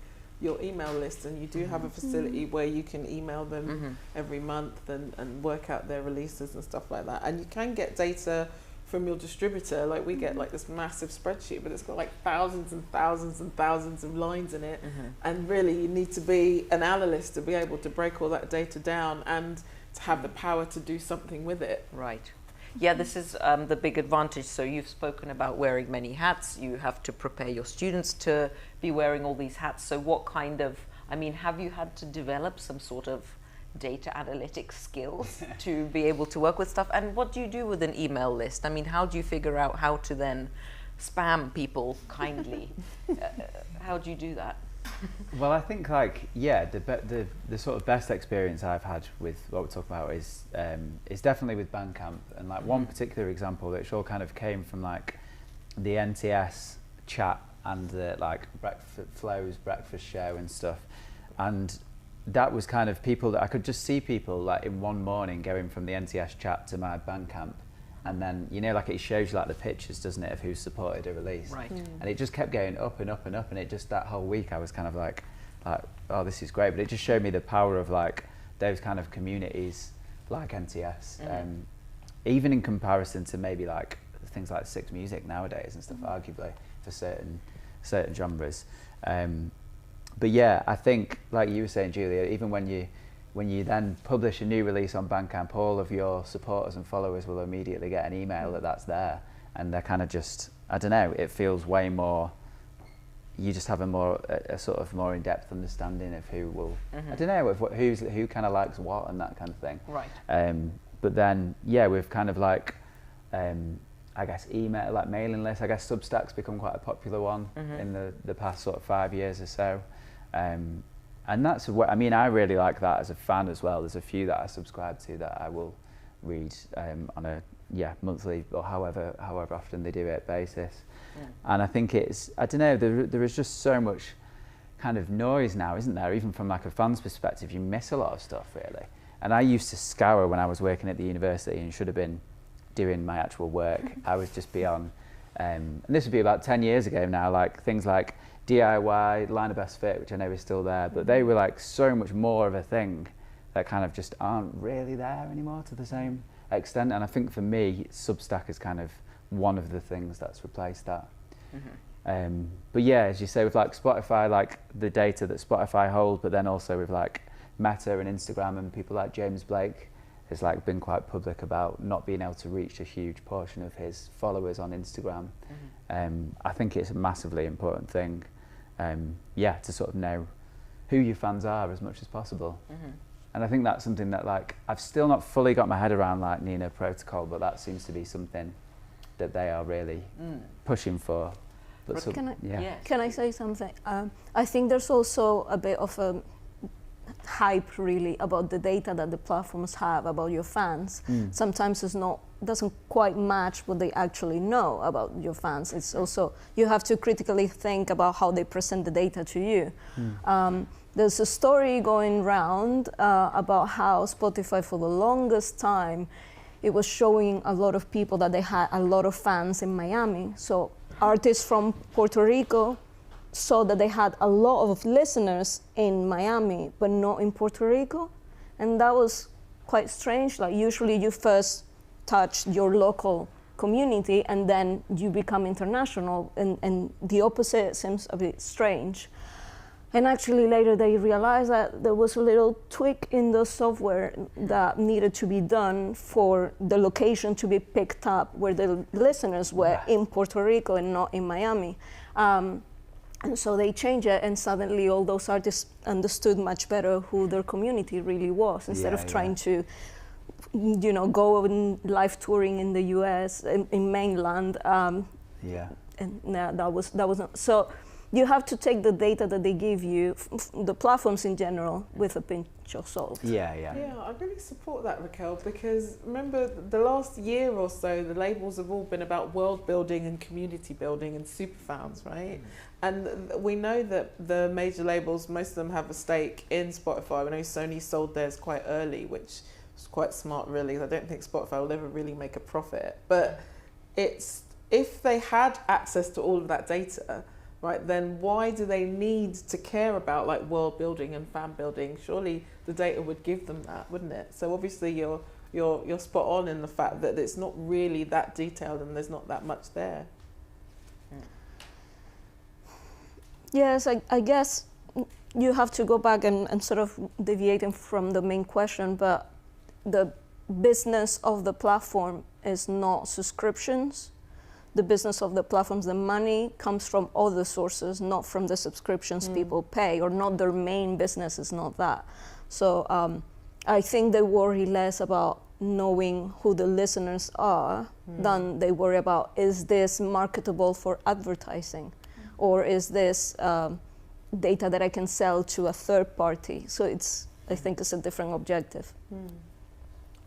your email list, and you do have a facility where you can email them every month and work out their releases and stuff like that. And you can get data from your distributor. Like we get like this massive spreadsheet, but it's got like thousands and thousands and thousands of lines in it. And really you need to be an analyst to be able to break all that data down and to have the power to do something with it. Right. Yeah, this is the big advantage. So you've spoken about wearing many hats. You have to prepare your students to be wearing all these hats. So what kind of, have you had to develop some sort of data analytics skills to be able to work with stuff? And what do you do with an email list? How do you figure out how to then spam people kindly? How do you do that? Well, I think the sort of best experience I've had with what we're talking about is definitely with Bandcamp, and like one particular example which all kind of came from like the NTS chat and the like Flow's breakfast show and stuff, and that was kind of people that I could just see people like in one morning going from the NTS chat to my Bandcamp. And then, like it shows you like the pictures, doesn't it, of who supported a release. Right. And it just kept going up and up and up. And it just, that whole week I was kind of like, oh, this is great. But it just showed me the power of like those kind of communities like NTS. Even in comparison to maybe like things like Six Music nowadays and stuff, arguably, for certain genres. But yeah, I think, like you were saying, Julia, even when you then publish a new release on Bandcamp, all of your supporters and followers will immediately get an email that's there, and they're kind of just, I don't know, it feels way more, you just have a sort of more in-depth understanding of who will, I don't know, who kind of likes what and that kind of thing. Right. But then, yeah, we've kind of like, I guess email, like mailing lists. I guess Substack's become quite a popular one in the past sort of 5 years or so. And that's what, I really like that as a fan as well. There's a few that I subscribe to that I will read on a monthly or however often they do it basis. And I think it's, I don't know, there is just so much kind of noise now, isn't there? Even from like a fan's perspective, you miss a lot of stuff really. And I used to scour when I was working at the university and should have been doing my actual work. I would just be on, and this would be about 10 years ago now, like things like DIY, Line of Best Fit, which I know is still there, but they were like so much more of a thing that kind of just aren't really there anymore to the same extent. And I think for me, Substack is kind of one of the things that's replaced that. But yeah, as you say, with like Spotify, like the data that Spotify hold, but then also with like Meta and Instagram and people like James Blake has like been quite public about not being able to reach a huge portion of his followers on Instagram. I think it's a massively important thing. To sort of know who your fans are as much as possible. And I think that's something that, like, I've still not fully got my head around, like Nina Protocol, but that seems to be something that they are really pushing for. But Can I say something? I think there's also a bit of a hype really about the data that the platforms have about your fans. Sometimes doesn't quite match what they actually know about your fans. It's also, you have to critically think about how they present the data to you. There's a story going around about how Spotify for the longest time, it was showing a lot of people that they had a lot of fans in Miami. So artists from Puerto Rico saw that they had a lot of listeners in Miami, but not in Puerto Rico. And that was quite strange. Like, usually you first touch your local community and then you become international, and the opposite seems a bit strange. And actually later they realized that there was a little tweak in the software that needed to be done for the location to be picked up where the listeners were in Puerto Rico and not in Miami. And so they changed it, and suddenly all those artists understood much better who their community really was, instead of trying to, you know, go on live touring in the US, in mainland. And that was not, so you have to take the data that they give you, the platforms in general, with a pinch of salt. Yeah, I really support that, Raquel, because remember the last year or so, the labels have all been about world building and community building and superfans, right? And we know that the major labels, most of them have a stake in Spotify. I know Sony sold theirs quite early, which was quite smart, really. I don't think Spotify will ever really make a profit. But it's, if they had access to all of that data, right, then why do they need to care about like world building and fan building? Surely the data would give them that, wouldn't it? So obviously you're spot on in the fact that it's not really that detailed and there's not that much there. Yes, I guess you have to go back and sort of deviating from the main question, but the business of the platform is not subscriptions. The business of the platforms, the money comes from other sources, not from the subscriptions people pay, or not their main business is not that. So I think they worry less about knowing who the listeners are than they worry about, is this marketable for advertising? Or is this data that I can sell to a third party? So I think it's a different objective.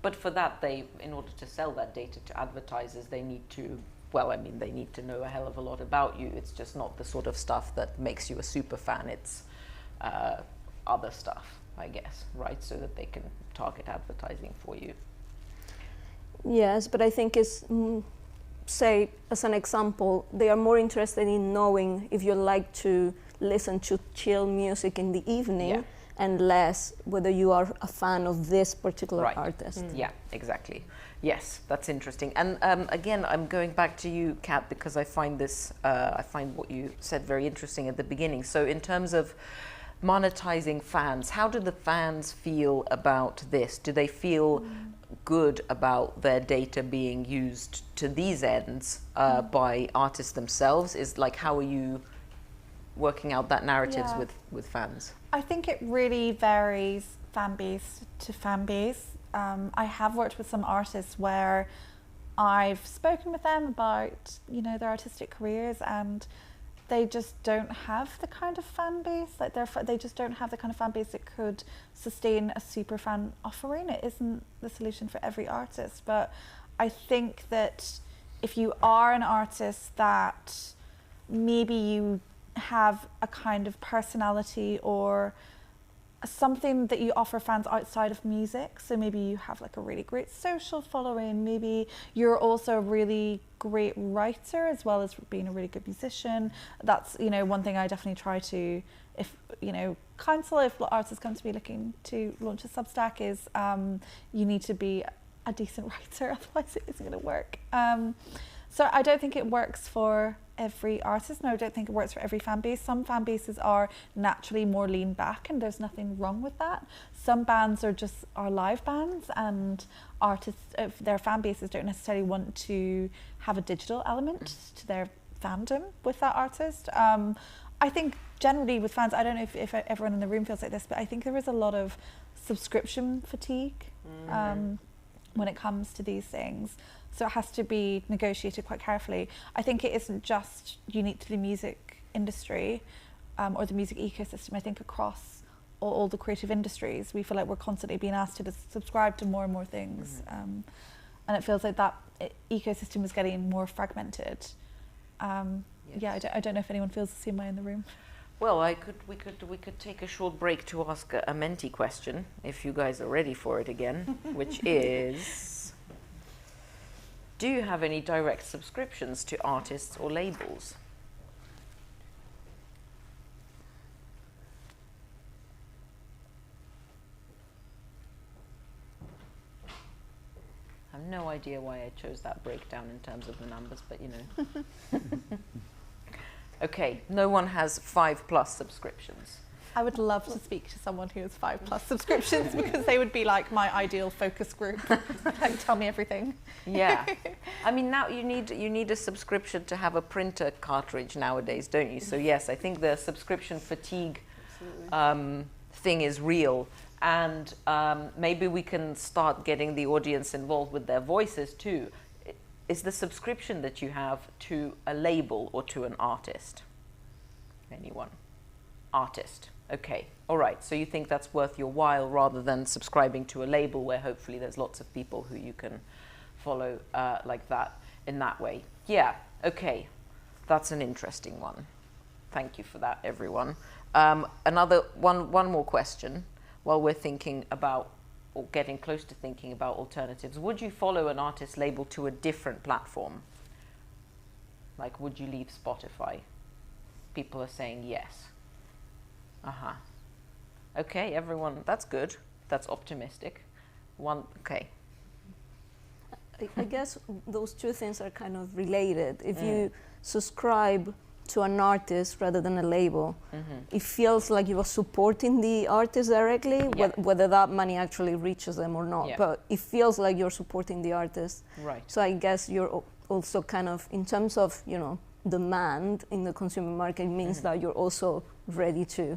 But for that, in order to sell that data to advertisers, they need to, they need to know a hell of a lot about you. It's just not the sort of stuff that makes you a super fan. It's other stuff, I guess, right? So that they can target advertising for you. Yes, but I think it's, say, as an example, they are more interested in knowing if you like to listen to chill music in the evening and less whether you are a fan of this particular artist. Yeah, exactly. Yes, that's interesting. And again, I'm going back to you, Kat, because I find this, I find what you said very interesting at the beginning. So in terms of monetizing fans, how do the fans feel about this? Do they feel good about their data being used to these ends by artists themselves? Is like, how are you working out that narratives with fans? I think it really varies fan base to fan base. I have worked with some artists where I've spoken with them about, you know, their artistic careers, and they just don't have the kind of fan base, like they just don't have the kind of fan base that could sustain a super fan offering. It isn't the solution for every artist, but I think that if you are an artist that maybe you have a kind of personality or something that you offer fans outside of music, so maybe you have like a really great social following, maybe you're also a really great writer as well as being a really good musician. That's, you know, one thing I definitely try to, if, you know, counsel if artists come to me looking to launch a Substack is you need to be a decent writer, otherwise it isn't going to work. So I don't think it works for every artist. No, I don't think it works for every fan base. Some fan bases are naturally more lean back, and there's nothing wrong with that. Some bands are live bands, and artists, if their fan bases don't necessarily want to have a digital element to their fandom with that artist. I think generally with fans, I don't know if everyone in the room feels like this, but I think there is a lot of subscription fatigue when it comes to these things. So it has to be negotiated quite carefully. I think it isn't just unique to the music industry or the music ecosystem. I think across all the creative industries, we feel like we're constantly being asked to subscribe to more and more things. And it feels like that ecosystem is getting more fragmented. Yeah, I don't know if anyone feels the same way in the room. Well, we could take a short break to ask a Menti question, if you guys are ready for it again, which is, do you have any direct subscriptions to artists or labels? I have no idea why I chose that breakdown in terms of the numbers, but you know. Okay, no one has 5+ subscriptions. I would love to speak to someone who has 5+ subscriptions because they would be like my ideal focus group. Like, tell me everything. Yeah, I mean now you need a subscription to have a printer cartridge nowadays, don't you? So yes, I think the subscription fatigue thing is real, and maybe we can start getting the audience involved with their voices too. Is the subscription that you have to a label or to an artist? Anyone? Artist. Okay. All right. So you think that's worth your while rather than subscribing to a label where hopefully there's lots of people who you can follow like that in that way. Yeah. Okay. That's an interesting one. Thank you for that, everyone. Another one more question while we're thinking about or getting close to thinking about alternatives. Would you follow an artist label to a different platform? Like, would you leave Spotify? People are saying yes. Okay, everyone, that's good. That's optimistic. Okay. I guess those two things are kind of related. If you subscribe to an artist rather than a label, it feels like you are supporting the artist directly, whether that money actually reaches them or not. But it feels like you're supporting the artist. Right. So I guess you're also kind of, in terms of, demand in the consumer market, means that you're also ready to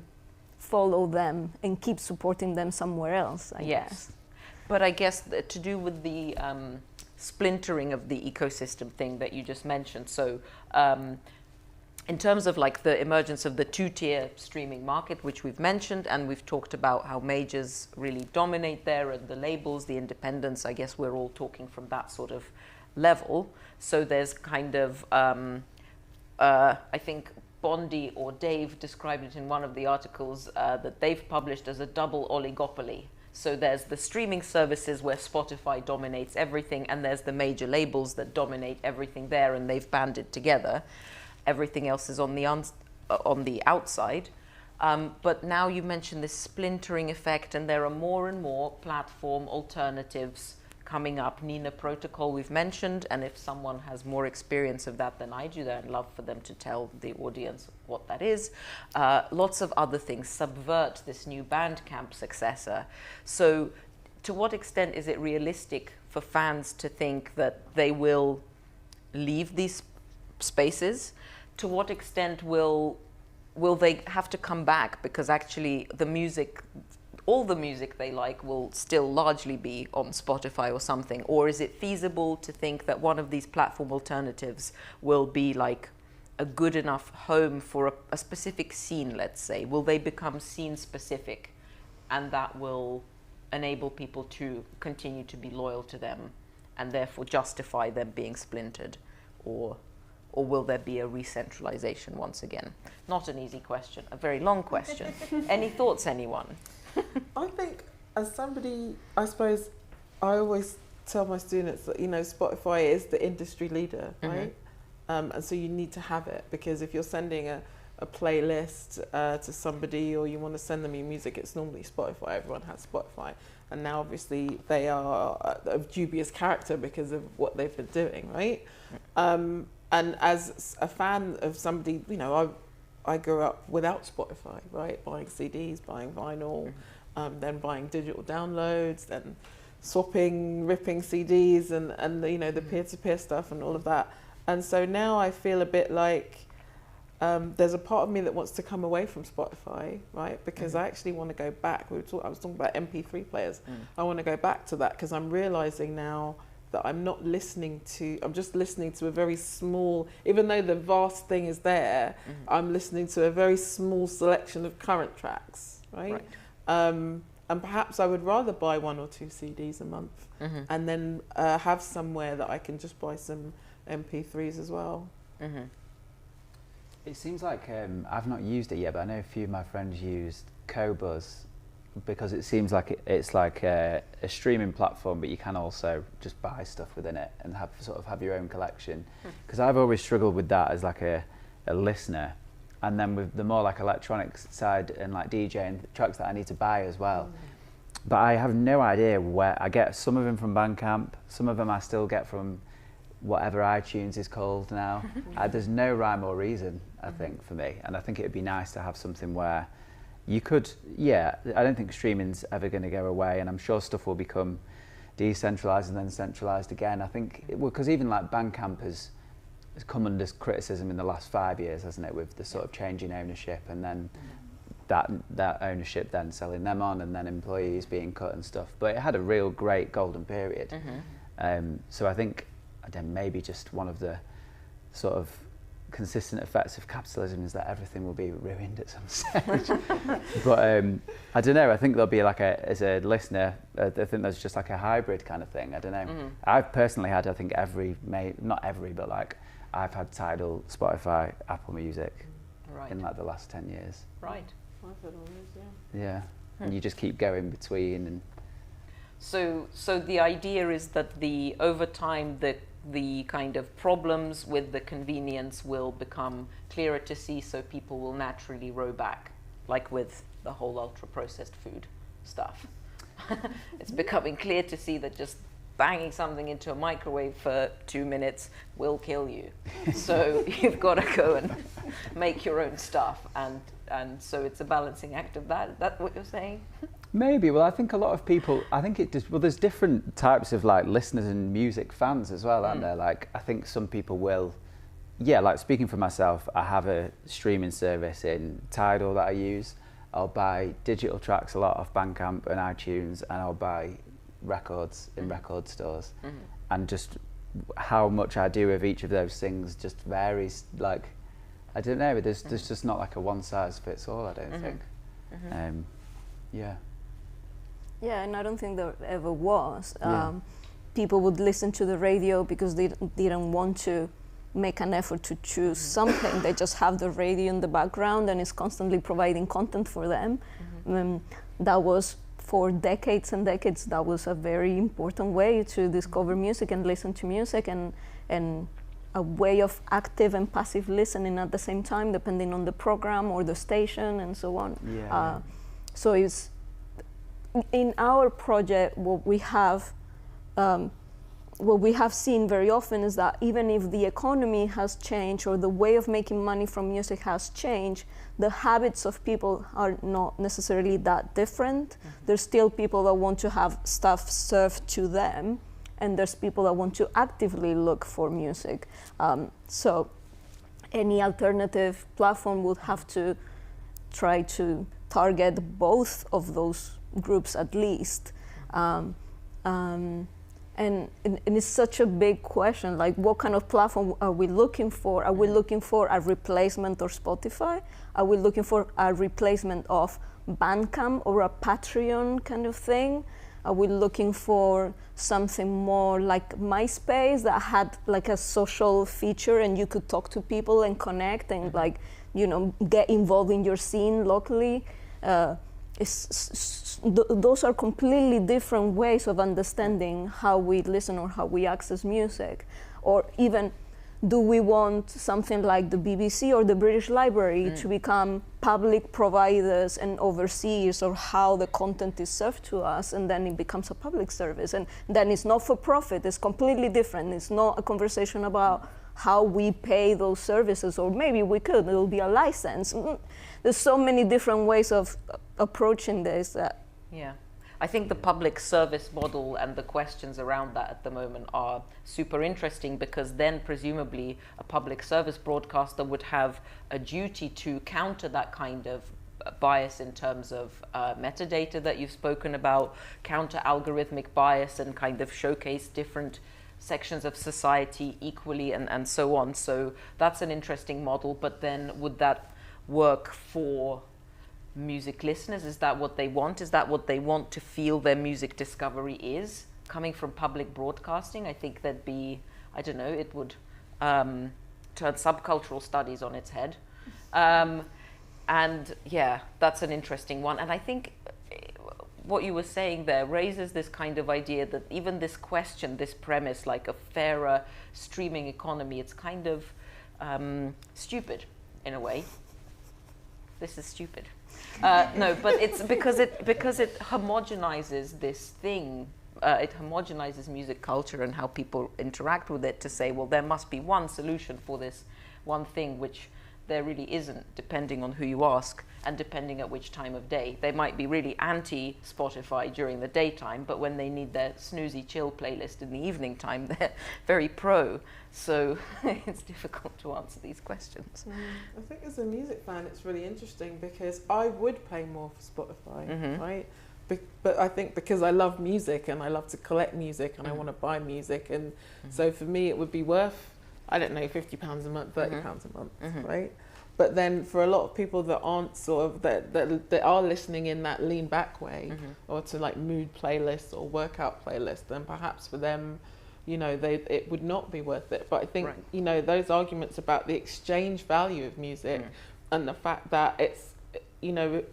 follow them and keep supporting them somewhere else, I guess. But I guess to do with the splintering of the ecosystem thing that you just mentioned, so in terms of like the emergence of the two-tier streaming market, which we've mentioned, and we've talked about how majors really dominate there and the labels, the independents, I guess we're all talking from that sort of level. So there's kind of, I think Bondi or Dave described it in one of the articles that they've published as a double oligopoly. So there's the streaming services where Spotify dominates everything, and there's the major labels that dominate everything there, and they've banded together. Everything else is on the outside. But now you mentioned this splintering effect, and there are more and more platform alternatives coming up. Nina Protocol we've mentioned, and if someone has more experience of that than I do, then I'd love for them to tell the audience what that is. Lots of other things. Subvert, this new Bandcamp successor. So to what extent is it realistic for fans to think that they will leave these spaces? To what extent will they have to come back, because actually all the music they like will still largely be on Spotify or something? Or is it feasible to think that one of these platform alternatives will be like a good enough home for a specific scene, let's say? Will they become scene specific, and that will enable people to continue to be loyal to them and therefore justify them being splintered? Or will there be a re-centralization once again? Not an easy question, a very long question. Any thoughts, anyone? I think as somebody, I suppose I always tell my students that, Spotify is the industry leader, right? And so you need to have it, because if you're sending a playlist to somebody, or you want to send them your music, it's normally Spotify. Everyone has Spotify. And now obviously they are of dubious character because of what they've been doing, right? And as a fan of somebody, I grew up without Spotify, right? Buying CDs, buying vinyl, then buying digital downloads, then swapping, ripping CDs, and the peer-to-peer stuff and all of that. And so now I feel a bit like there's a part of me that wants to come away from Spotify, right? Because I actually want to go back. I was talking about MP3 players. I want to go back to that because I'm realizing now that I'm not listening to, I'm just listening to a very small, even though the vast thing is there, I'm listening to a very small selection of current tracks, right? And perhaps I would rather buy 1 or 2 CDs a month and then have somewhere that I can just buy some MP3s as well. It seems like I've not used it yet, but I know a few of my friends used Qobuz because it seems like it's like a streaming platform, but you can also just buy stuff within it and have your own collection. Because I've always struggled with that as like a listener, and then with the more like electronic side and like DJing tracks that I need to buy as well. But I have no idea where I get some of them from Bandcamp, some of them I still get from whatever iTunes is called now. There's no rhyme or reason, I think, for me. And I think it'd be nice to have something where you could, I don't think streaming's ever going to go away, and I'm sure stuff will become decentralized and then centralized again. I think, because even like Bandcamp has come under criticism in the last 5 years, hasn't it, with the sort of changing ownership, and then that ownership then selling them on, and then employees being cut and stuff. But it had a real great golden period. So I think, maybe just one of the sort of consistent effects of capitalism is that everything will be ruined at some stage. But I don't know, I think there'll be like as a listener, I think there's just like a hybrid kind of thing, I don't know. I've personally had, I think not every, but like I've had Tidal, Spotify, Apple Music in like the last 10 years. Right. I've had all those, Yeah, and you just keep going between. And so the idea is that over time the kind of problems with the convenience will become clearer to see, so people will naturally row back, like with the whole ultra-processed food stuff. It's becoming clear to see that just banging something into a microwave for 2 minutes will kill you. So you've got to go and make your own stuff, and so it's a balancing act of that. Is that what you're saying? Maybe. Well, I think a lot of people, there's different types of like listeners and music fans as well, aren't there? Like, I think some people will, like speaking for myself, I have a streaming service in Tidal that I use. I'll buy digital tracks a lot off Bandcamp and iTunes, and I'll buy records in record stores. And just how much I do of each of those things just varies. Like, I don't know, there's just not like a one size fits all, I don't think. Yeah, and I don't think there ever was. People would listen to the radio because they didn't want to make an effort to choose something. They just have the radio in the background and it's constantly providing content for them. That was, for decades and decades, that was a very important way to discover music and listen to music, and a way of active and passive listening at the same time, depending on the program or the station and so on. So it's, in our project, what we have seen very often is that even if the economy has changed or the way of making money from music has changed, the habits of people are not necessarily that different. There's still people that want to have stuff served to them, and there's people that want to actively look for music. So any alternative platform would have to try to target both of those groups at least. And it's such a big question, like what kind of platform are we looking for? Are we looking for a replacement of Spotify? Are we looking for a replacement of Bandcamp or a Patreon kind of thing? Are we looking for something more like MySpace that had like a social feature and you could talk to people and connect and like, you know, get involved in your scene locally? Those are completely different ways of understanding how we listen or how we access music. Or even, do we want something like the BBC or the British Library to become public providers and overseers of how the content is served to us, and then it becomes a public service, and then it's not for profit, it's completely different. It's not a conversation about how we pay those services, or maybe we could, it'll be a license. There's so many different ways of approaching this. Yeah, I think the public service model and the questions around that at the moment are super interesting, because then presumably a public service broadcaster would have a duty to counter that kind of bias in terms of metadata that you've spoken about, counter algorithmic bias, and kind of showcase different sections of society equally, and so on. So that's an interesting model. But then would that work for music listeners? Is that what they want? Is that what they want to feel their music discovery is, coming from public broadcasting? I think there'd be, I don't know, it would turn subcultural studies on its head. And yeah, that's an interesting one. And I think what you were saying there raises this kind of idea that even this question, this premise, like a fairer streaming economy, it's kind of stupid in a way. This is stupid. No, but it's because it homogenizes this thing. It homogenizes music culture and how people interact with it, to say, well, there must be one solution for this one thing, which there really isn't, depending on who you ask and depending at which time of day. They might be really anti-Spotify during the daytime, but when they need their snoozy chill playlist in the evening time, they're very pro. So it's difficult to answer these questions. I think as a music fan, it's really interesting, because I would pay more for Spotify, right? But I think because I love music and I love to collect music and I want to buy music, and so for me it would be worth, I don't know, £50 a month, £30 a month, right? But then for a lot of people that aren't sort of, that are listening in that lean back way, or to like mood playlists or workout playlists, then perhaps for them, you know, it would not be worth it. But I think, you know, those arguments about the exchange value of music and the fact that it's, you know,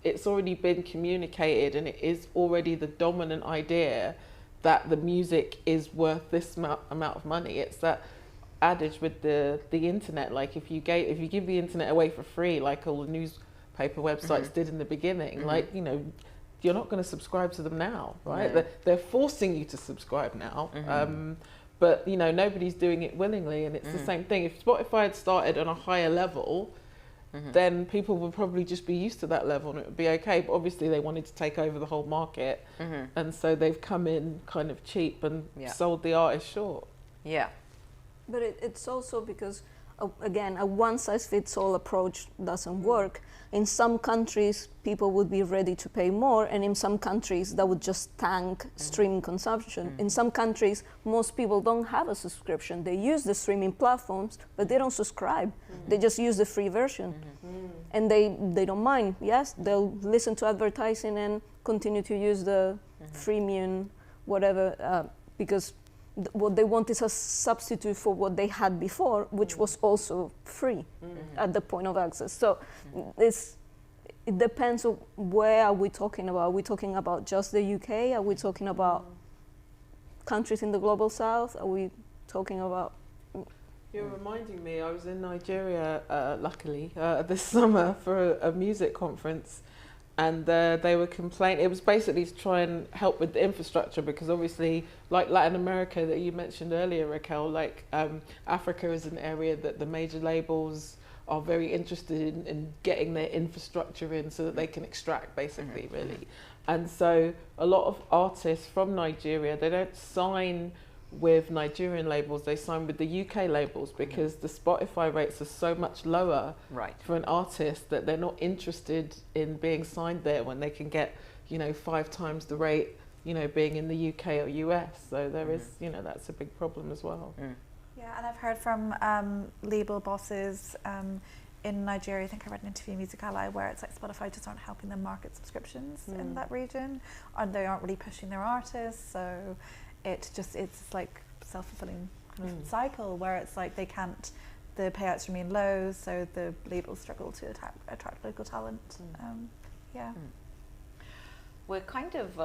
it's already been communicated and it is already the dominant idea that the music is worth this amount of money. It's that adage with the internet, like if you give the internet away for free, like all the newspaper websites did in the beginning, like, you know, you're not going to subscribe to them now, right? No. They're forcing you to subscribe now, but you know, nobody's doing it willingly. And it's the same thing. If Spotify had started on a higher level, then people would probably just be used to that level and it would be okay. But obviously they wanted to take over the whole market, and so they've come in kind of cheap and sold the artist short. Yeah. But it's also because, again, a one-size-fits-all approach doesn't work. In some countries, people would be ready to pay more, and in some countries, that would just tank streaming consumption. In some countries, most people don't have a subscription. They use the streaming platforms, but they don't subscribe. They just use the free version. And they don't mind. Yes, they'll listen to advertising and continue to use the freemium, whatever, because what they want is a substitute for what they had before, which was also free at the point of access. So it depends on where are we talking about. Are we talking about just the UK? Are we talking about countries in the global south? Are we talking about... You're reminding me, I was in Nigeria, luckily, this summer for a music conference, and they were complaining. It was basically to try and help with the infrastructure, because obviously, like Latin America that you mentioned earlier, Raquel, like Africa is an area that the major labels are very interested in getting their infrastructure in so that they can extract, basically, really. And so a lot of artists from Nigeria, they don't sign with Nigerian labels, they sign with the UK labels, because the Spotify rates are so much lower for an artist that they're not interested in being signed there when they can get, you know, 5 times the rate, you know, being in the UK or US. So there is, you know, that's a big problem as well. Yeah, and I've heard from label bosses in Nigeria. I think I read an interview in Music Ally where it's like Spotify just aren't helping them market subscriptions in that region, and they aren't really pushing their artists. So it's like self-fulfilling kind of cycle where it's like the payouts remain low, so the labels struggle to attract local talent. We're kind of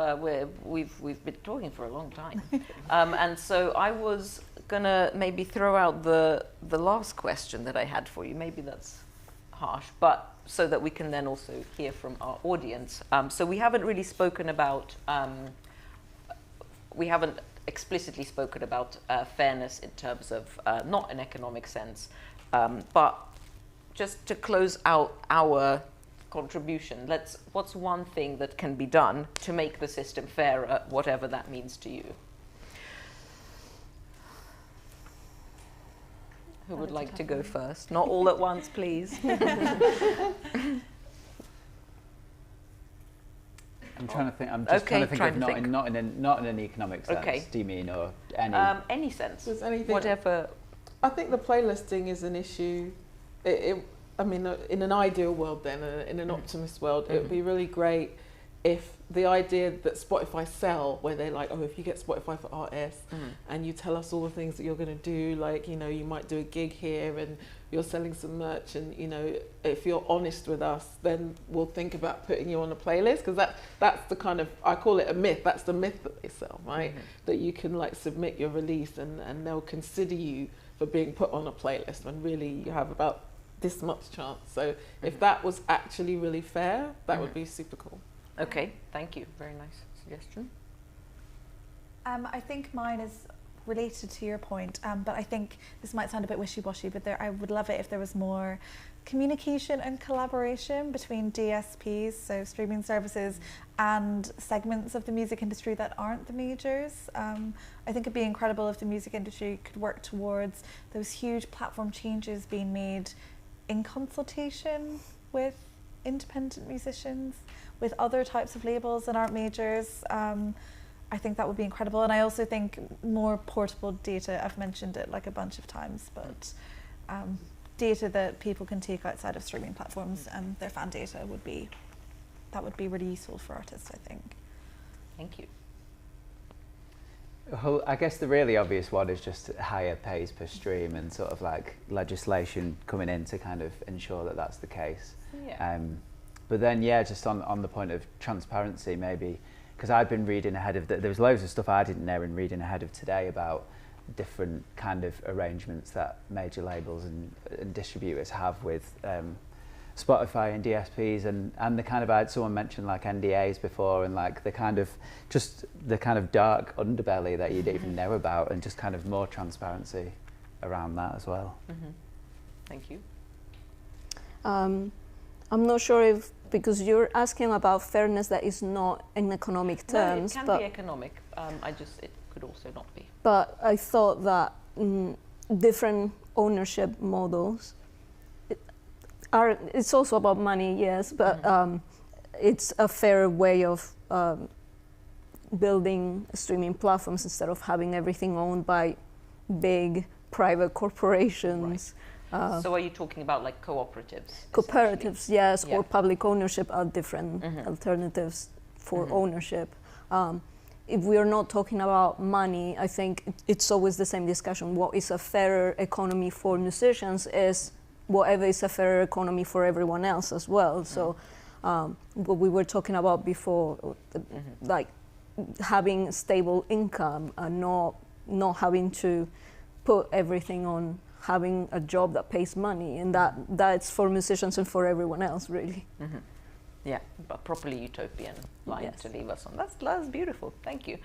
we've been talking for a long time, and so I was gonna maybe throw out the last question that I had for you. Maybe that's harsh, but so that we can then also hear from our audience. So we haven't really spoken about. We haven't explicitly spoken about fairness in terms of not an economic sense, but just to close out our contribution. What's one thing that can be done to make the system fairer, whatever that means to you? Who would like to go first? Not all at once, please. I'm trying to think. I'm just trying to think of not in an economic sense. Okay. Do you mean, or any? Any sense. Does anything, whatever. I think the playlisting is an issue. I mean, in an ideal world, then, in an optimist world, it would be really great if the idea that Spotify sell, where they're like, oh, if you get Spotify for artists and you tell us all the things that you're going to do, like, you know, you might do a gig here and you're selling some merch, and, you know, if you're honest with us, then we'll think about putting you on a playlist, because that's the kind of, I call it a myth, that's the myth that they sell, right? That you can like submit your release and they'll consider you for being put on a playlist when really you have about this much chance. So if that was actually really fair, that would be super cool. Okay, thank you. Very nice suggestion. I think mine is related to your point, but I think this might sound a bit wishy-washy, but I would love it if there was more communication and collaboration between DSPs, so streaming services, and segments of the music industry that aren't the majors. I think it'd be incredible if the music industry could work towards those huge platform changes being made in consultation with independent musicians, with other types of labels that aren't majors. I think that would be incredible. And I also think more portable data, I've mentioned it like a bunch of times, but data that people can take outside of streaming platforms and their fan data would be really useful for artists, I think. Thank you. Well, I guess the really obvious one is just higher pays per stream and sort of like legislation coming in to kind of ensure that that's the case. Yeah. But then, yeah, just on the point of transparency, maybe, because I'd been reading ahead of, there was loads of stuff I didn't know and reading ahead of today about different kind of arrangements that major labels and distributors have with Spotify and DSPs, and the kind of, I had someone mention like NDAs before, and like the kind of, just the kind of dark underbelly that you didn't even know about, and just kind of more transparency around that as well. Thank you. I'm not sure if, because you're asking about fairness that is not in economic terms. No, it can be economic. It could also not be. But I thought that different ownership models it's also about money, yes, but it's a fair way of building streaming platforms instead of having everything owned by big private corporations. Right. So are you talking about like cooperatives? Cooperatives, yes, or public ownership are different alternatives for ownership. If we are not talking about money, I think it's always the same discussion. What is a fairer economy for musicians is whatever is a fairer economy for everyone else as well. So what we were talking about before, like having stable income and not having to put everything on having a job that pays money, and that's for musicians and for everyone else, really. Yeah, but properly utopian line to leave us on. That's beautiful. Thank you.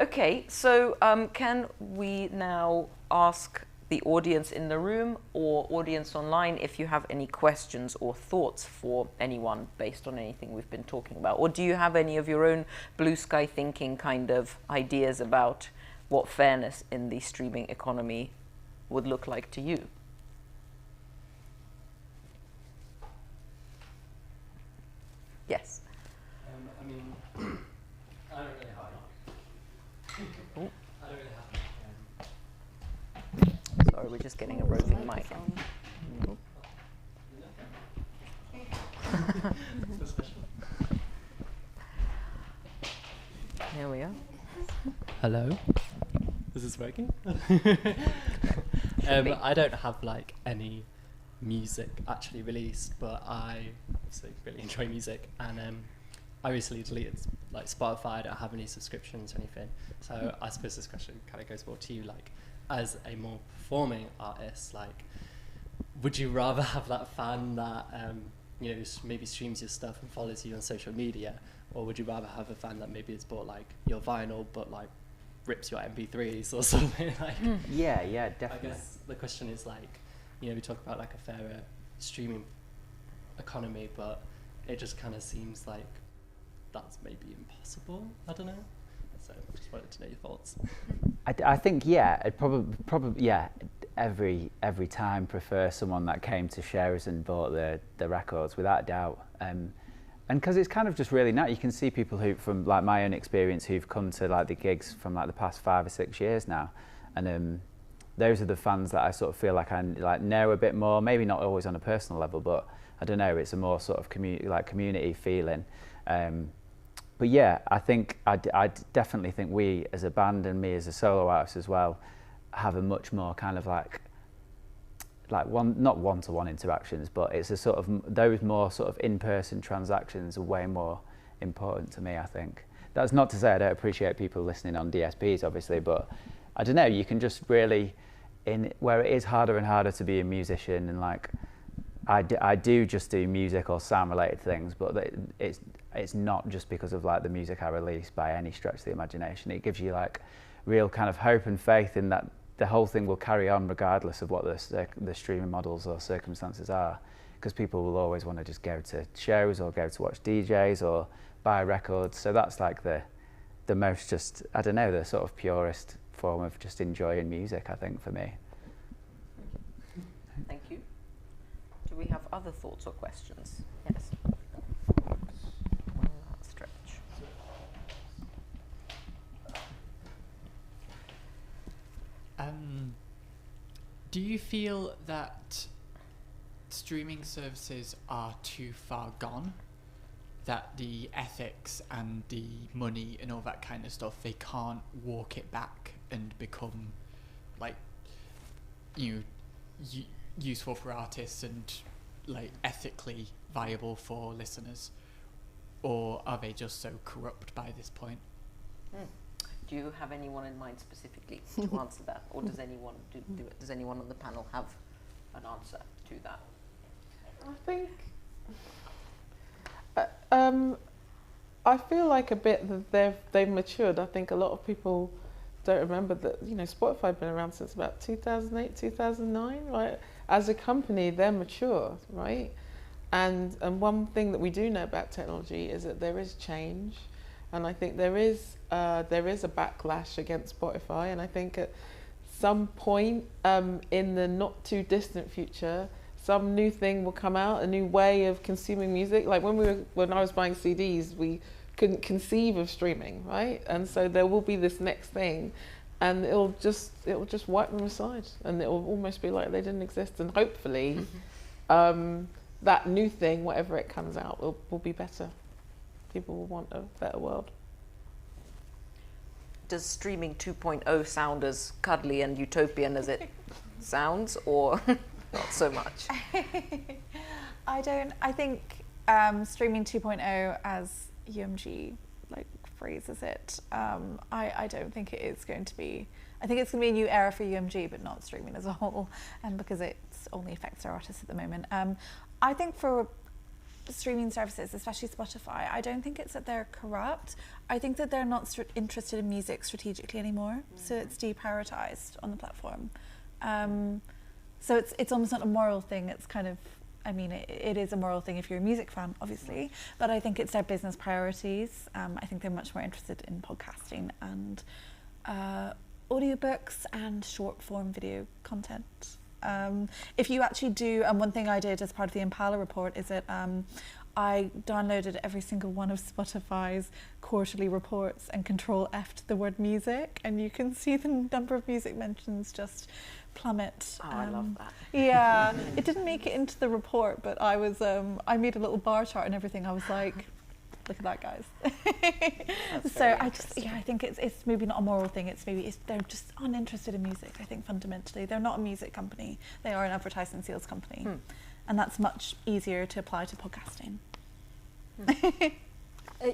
Okay, so can we now ask the audience in the room or audience online if you have any questions or thoughts for anyone based on anything we've been talking about? Or do you have any of your own blue sky thinking kind of ideas about what fairness in the streaming economy would look like to you? Yes. I mean, I don't really have. I don't really have. Sorry, we're just getting a roving mic. There we are. Hello. Is this working? I don't have like any music actually released, but I obviously really enjoy music, and I recently deleted like Spotify. I don't have any subscriptions or anything, so I suppose this question kind of goes more to you, like as a more performing artist, like would you rather have that fan that you know, maybe streams your stuff and follows you on social media, or would you rather have a fan that maybe has bought like your vinyl but like rips your MP3s or something? Like Yeah, definitely. I guess the question is like, you know, we talk about like a fairer streaming economy, but it just kind of seems like that's maybe impossible. I don't know. So I just wanted to know your thoughts. I think, yeah, it probably, yeah, every time prefer someone that came to share us and bought the records, without a doubt. And because it's kind of just really nice. You can see people who, from like my own experience, who've come to like the gigs from like the past 5 or 6 years now, and those are the fans that I sort of feel like I like know a bit more. Maybe not always on a personal level, but I don't know. It's a more sort of community feeling. But yeah, I think I definitely think we as a band and me as a solo artist as well have a much more kind of like not one-to-one interactions, but it's a sort of those more sort of in-person transactions are way more important to me, I think. That's not to say I don't appreciate people listening on DSPs, obviously, but I don't know, you can just really, where it is harder and harder to be a musician, and like I do just do music or sound related things, but it's not just because of like the music I release by any stretch of the imagination. It gives you like real kind of hope and faith in that the whole thing will carry on regardless of what the streaming models or circumstances are, because people will always want to just go to shows or go to watch DJs or buy records. So that's like the most just, I don't know, the sort of purest form of just enjoying music, I think, for me. Thank you. Do we have other thoughts or questions? Yes. Stretch. Do you feel that streaming services are too far gone? That the ethics and the money and all that kind of stuff, they can't walk it back and become like useful for artists and like ethically viable for listeners, or are they just so corrupt by this point? Do you have anyone in mind specifically to answer that, or does anyone does anyone on the panel have an answer to that? I think I feel like a bit that they've matured. I think a lot of people don't remember that, you know, Spotify has been around since about 2008, 2009, right? As a company, they're mature, right? And one thing that we do know about technology is that there is change, and I think there is a backlash against Spotify, and I think at some point in the not too distant future, some new thing will come out, a new way of consuming music. Like when I was buying CDs, we couldn't conceive of streaming, right? And so there will be this next thing, and it'll just wipe them aside, and it will almost be like they didn't exist. And hopefully, that new thing, whatever it comes out, will be better. People will want a better world. Does streaming 2.0 sound as cuddly and utopian as it sounds, or not so much? I think streaming 2.0, as UMG like phrases it, I don't think it is going to be. I think it's going to be a new era for UMG, but not streaming as a whole, and because it only affects our artists at the moment. I think for streaming services, especially Spotify, I don't think it's that they're corrupt. I think that they're not interested in music strategically anymore, so it's deprioritized on the platform. So it's almost not a moral thing. It's kind of, I mean, it is a moral thing if you're a music fan, obviously, but I think it's their business priorities. I think they're much more interested in podcasting and audiobooks and short form video content. If you actually do, and one thing I did as part of the Impala report is that I downloaded every single one of Spotify's quarterly reports and Control F'd the word music, and you can see the number of music mentions just plummet. Oh, I love that. Yeah, it didn't make it into the report, but I was I made a little bar chart and everything. I was like, look at that, guys. So I think it's maybe not a moral thing. They're just uninterested in music. I think fundamentally they're not a music company. They are an advertising sales company, and that's much easier to apply to podcasting.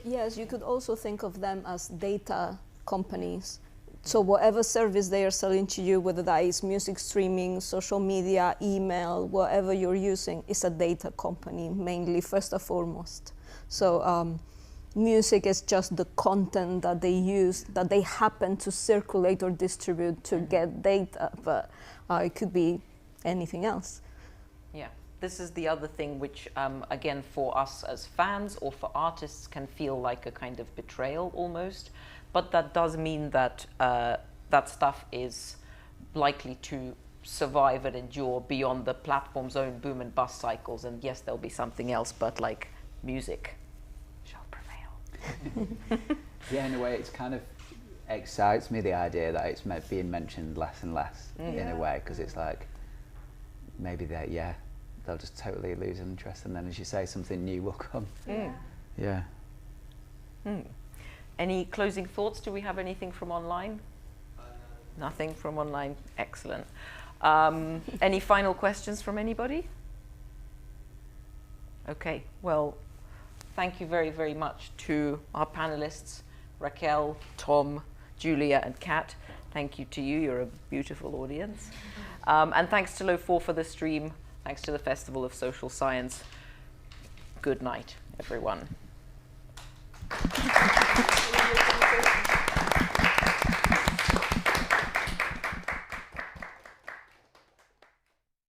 Yes, you could also think of them as data companies. So whatever service they are selling to you, whether that is music streaming, social media, email, whatever you're using, is a data company mainly, first and foremost. So music is just the content that they use, that they happen to circulate or distribute to get data, but it could be anything else. Yeah, this is the other thing which, again, for us as fans or for artists can feel like a kind of betrayal almost. But that does mean that that stuff is likely to survive and endure beyond the platform's own boom and bust cycles. And yes, there'll be something else, but like music shall prevail. Yeah, in a way, it's kind of excites me, the idea that it's being mentioned less and less in a way, because it's like maybe they'll just totally lose interest, and then, as you say, something new will come. Yeah. Any closing thoughts? Do we have anything from online? Nothing from online. Excellent. Any final questions from anybody? Okay, well, thank you very, very much to our panelists, Raquel, Tom, Julia and Kat. Thank you to you, you're a beautiful audience. And thanks to Lo4 for the stream. Thanks to the Festival of Social Science. Good night, everyone.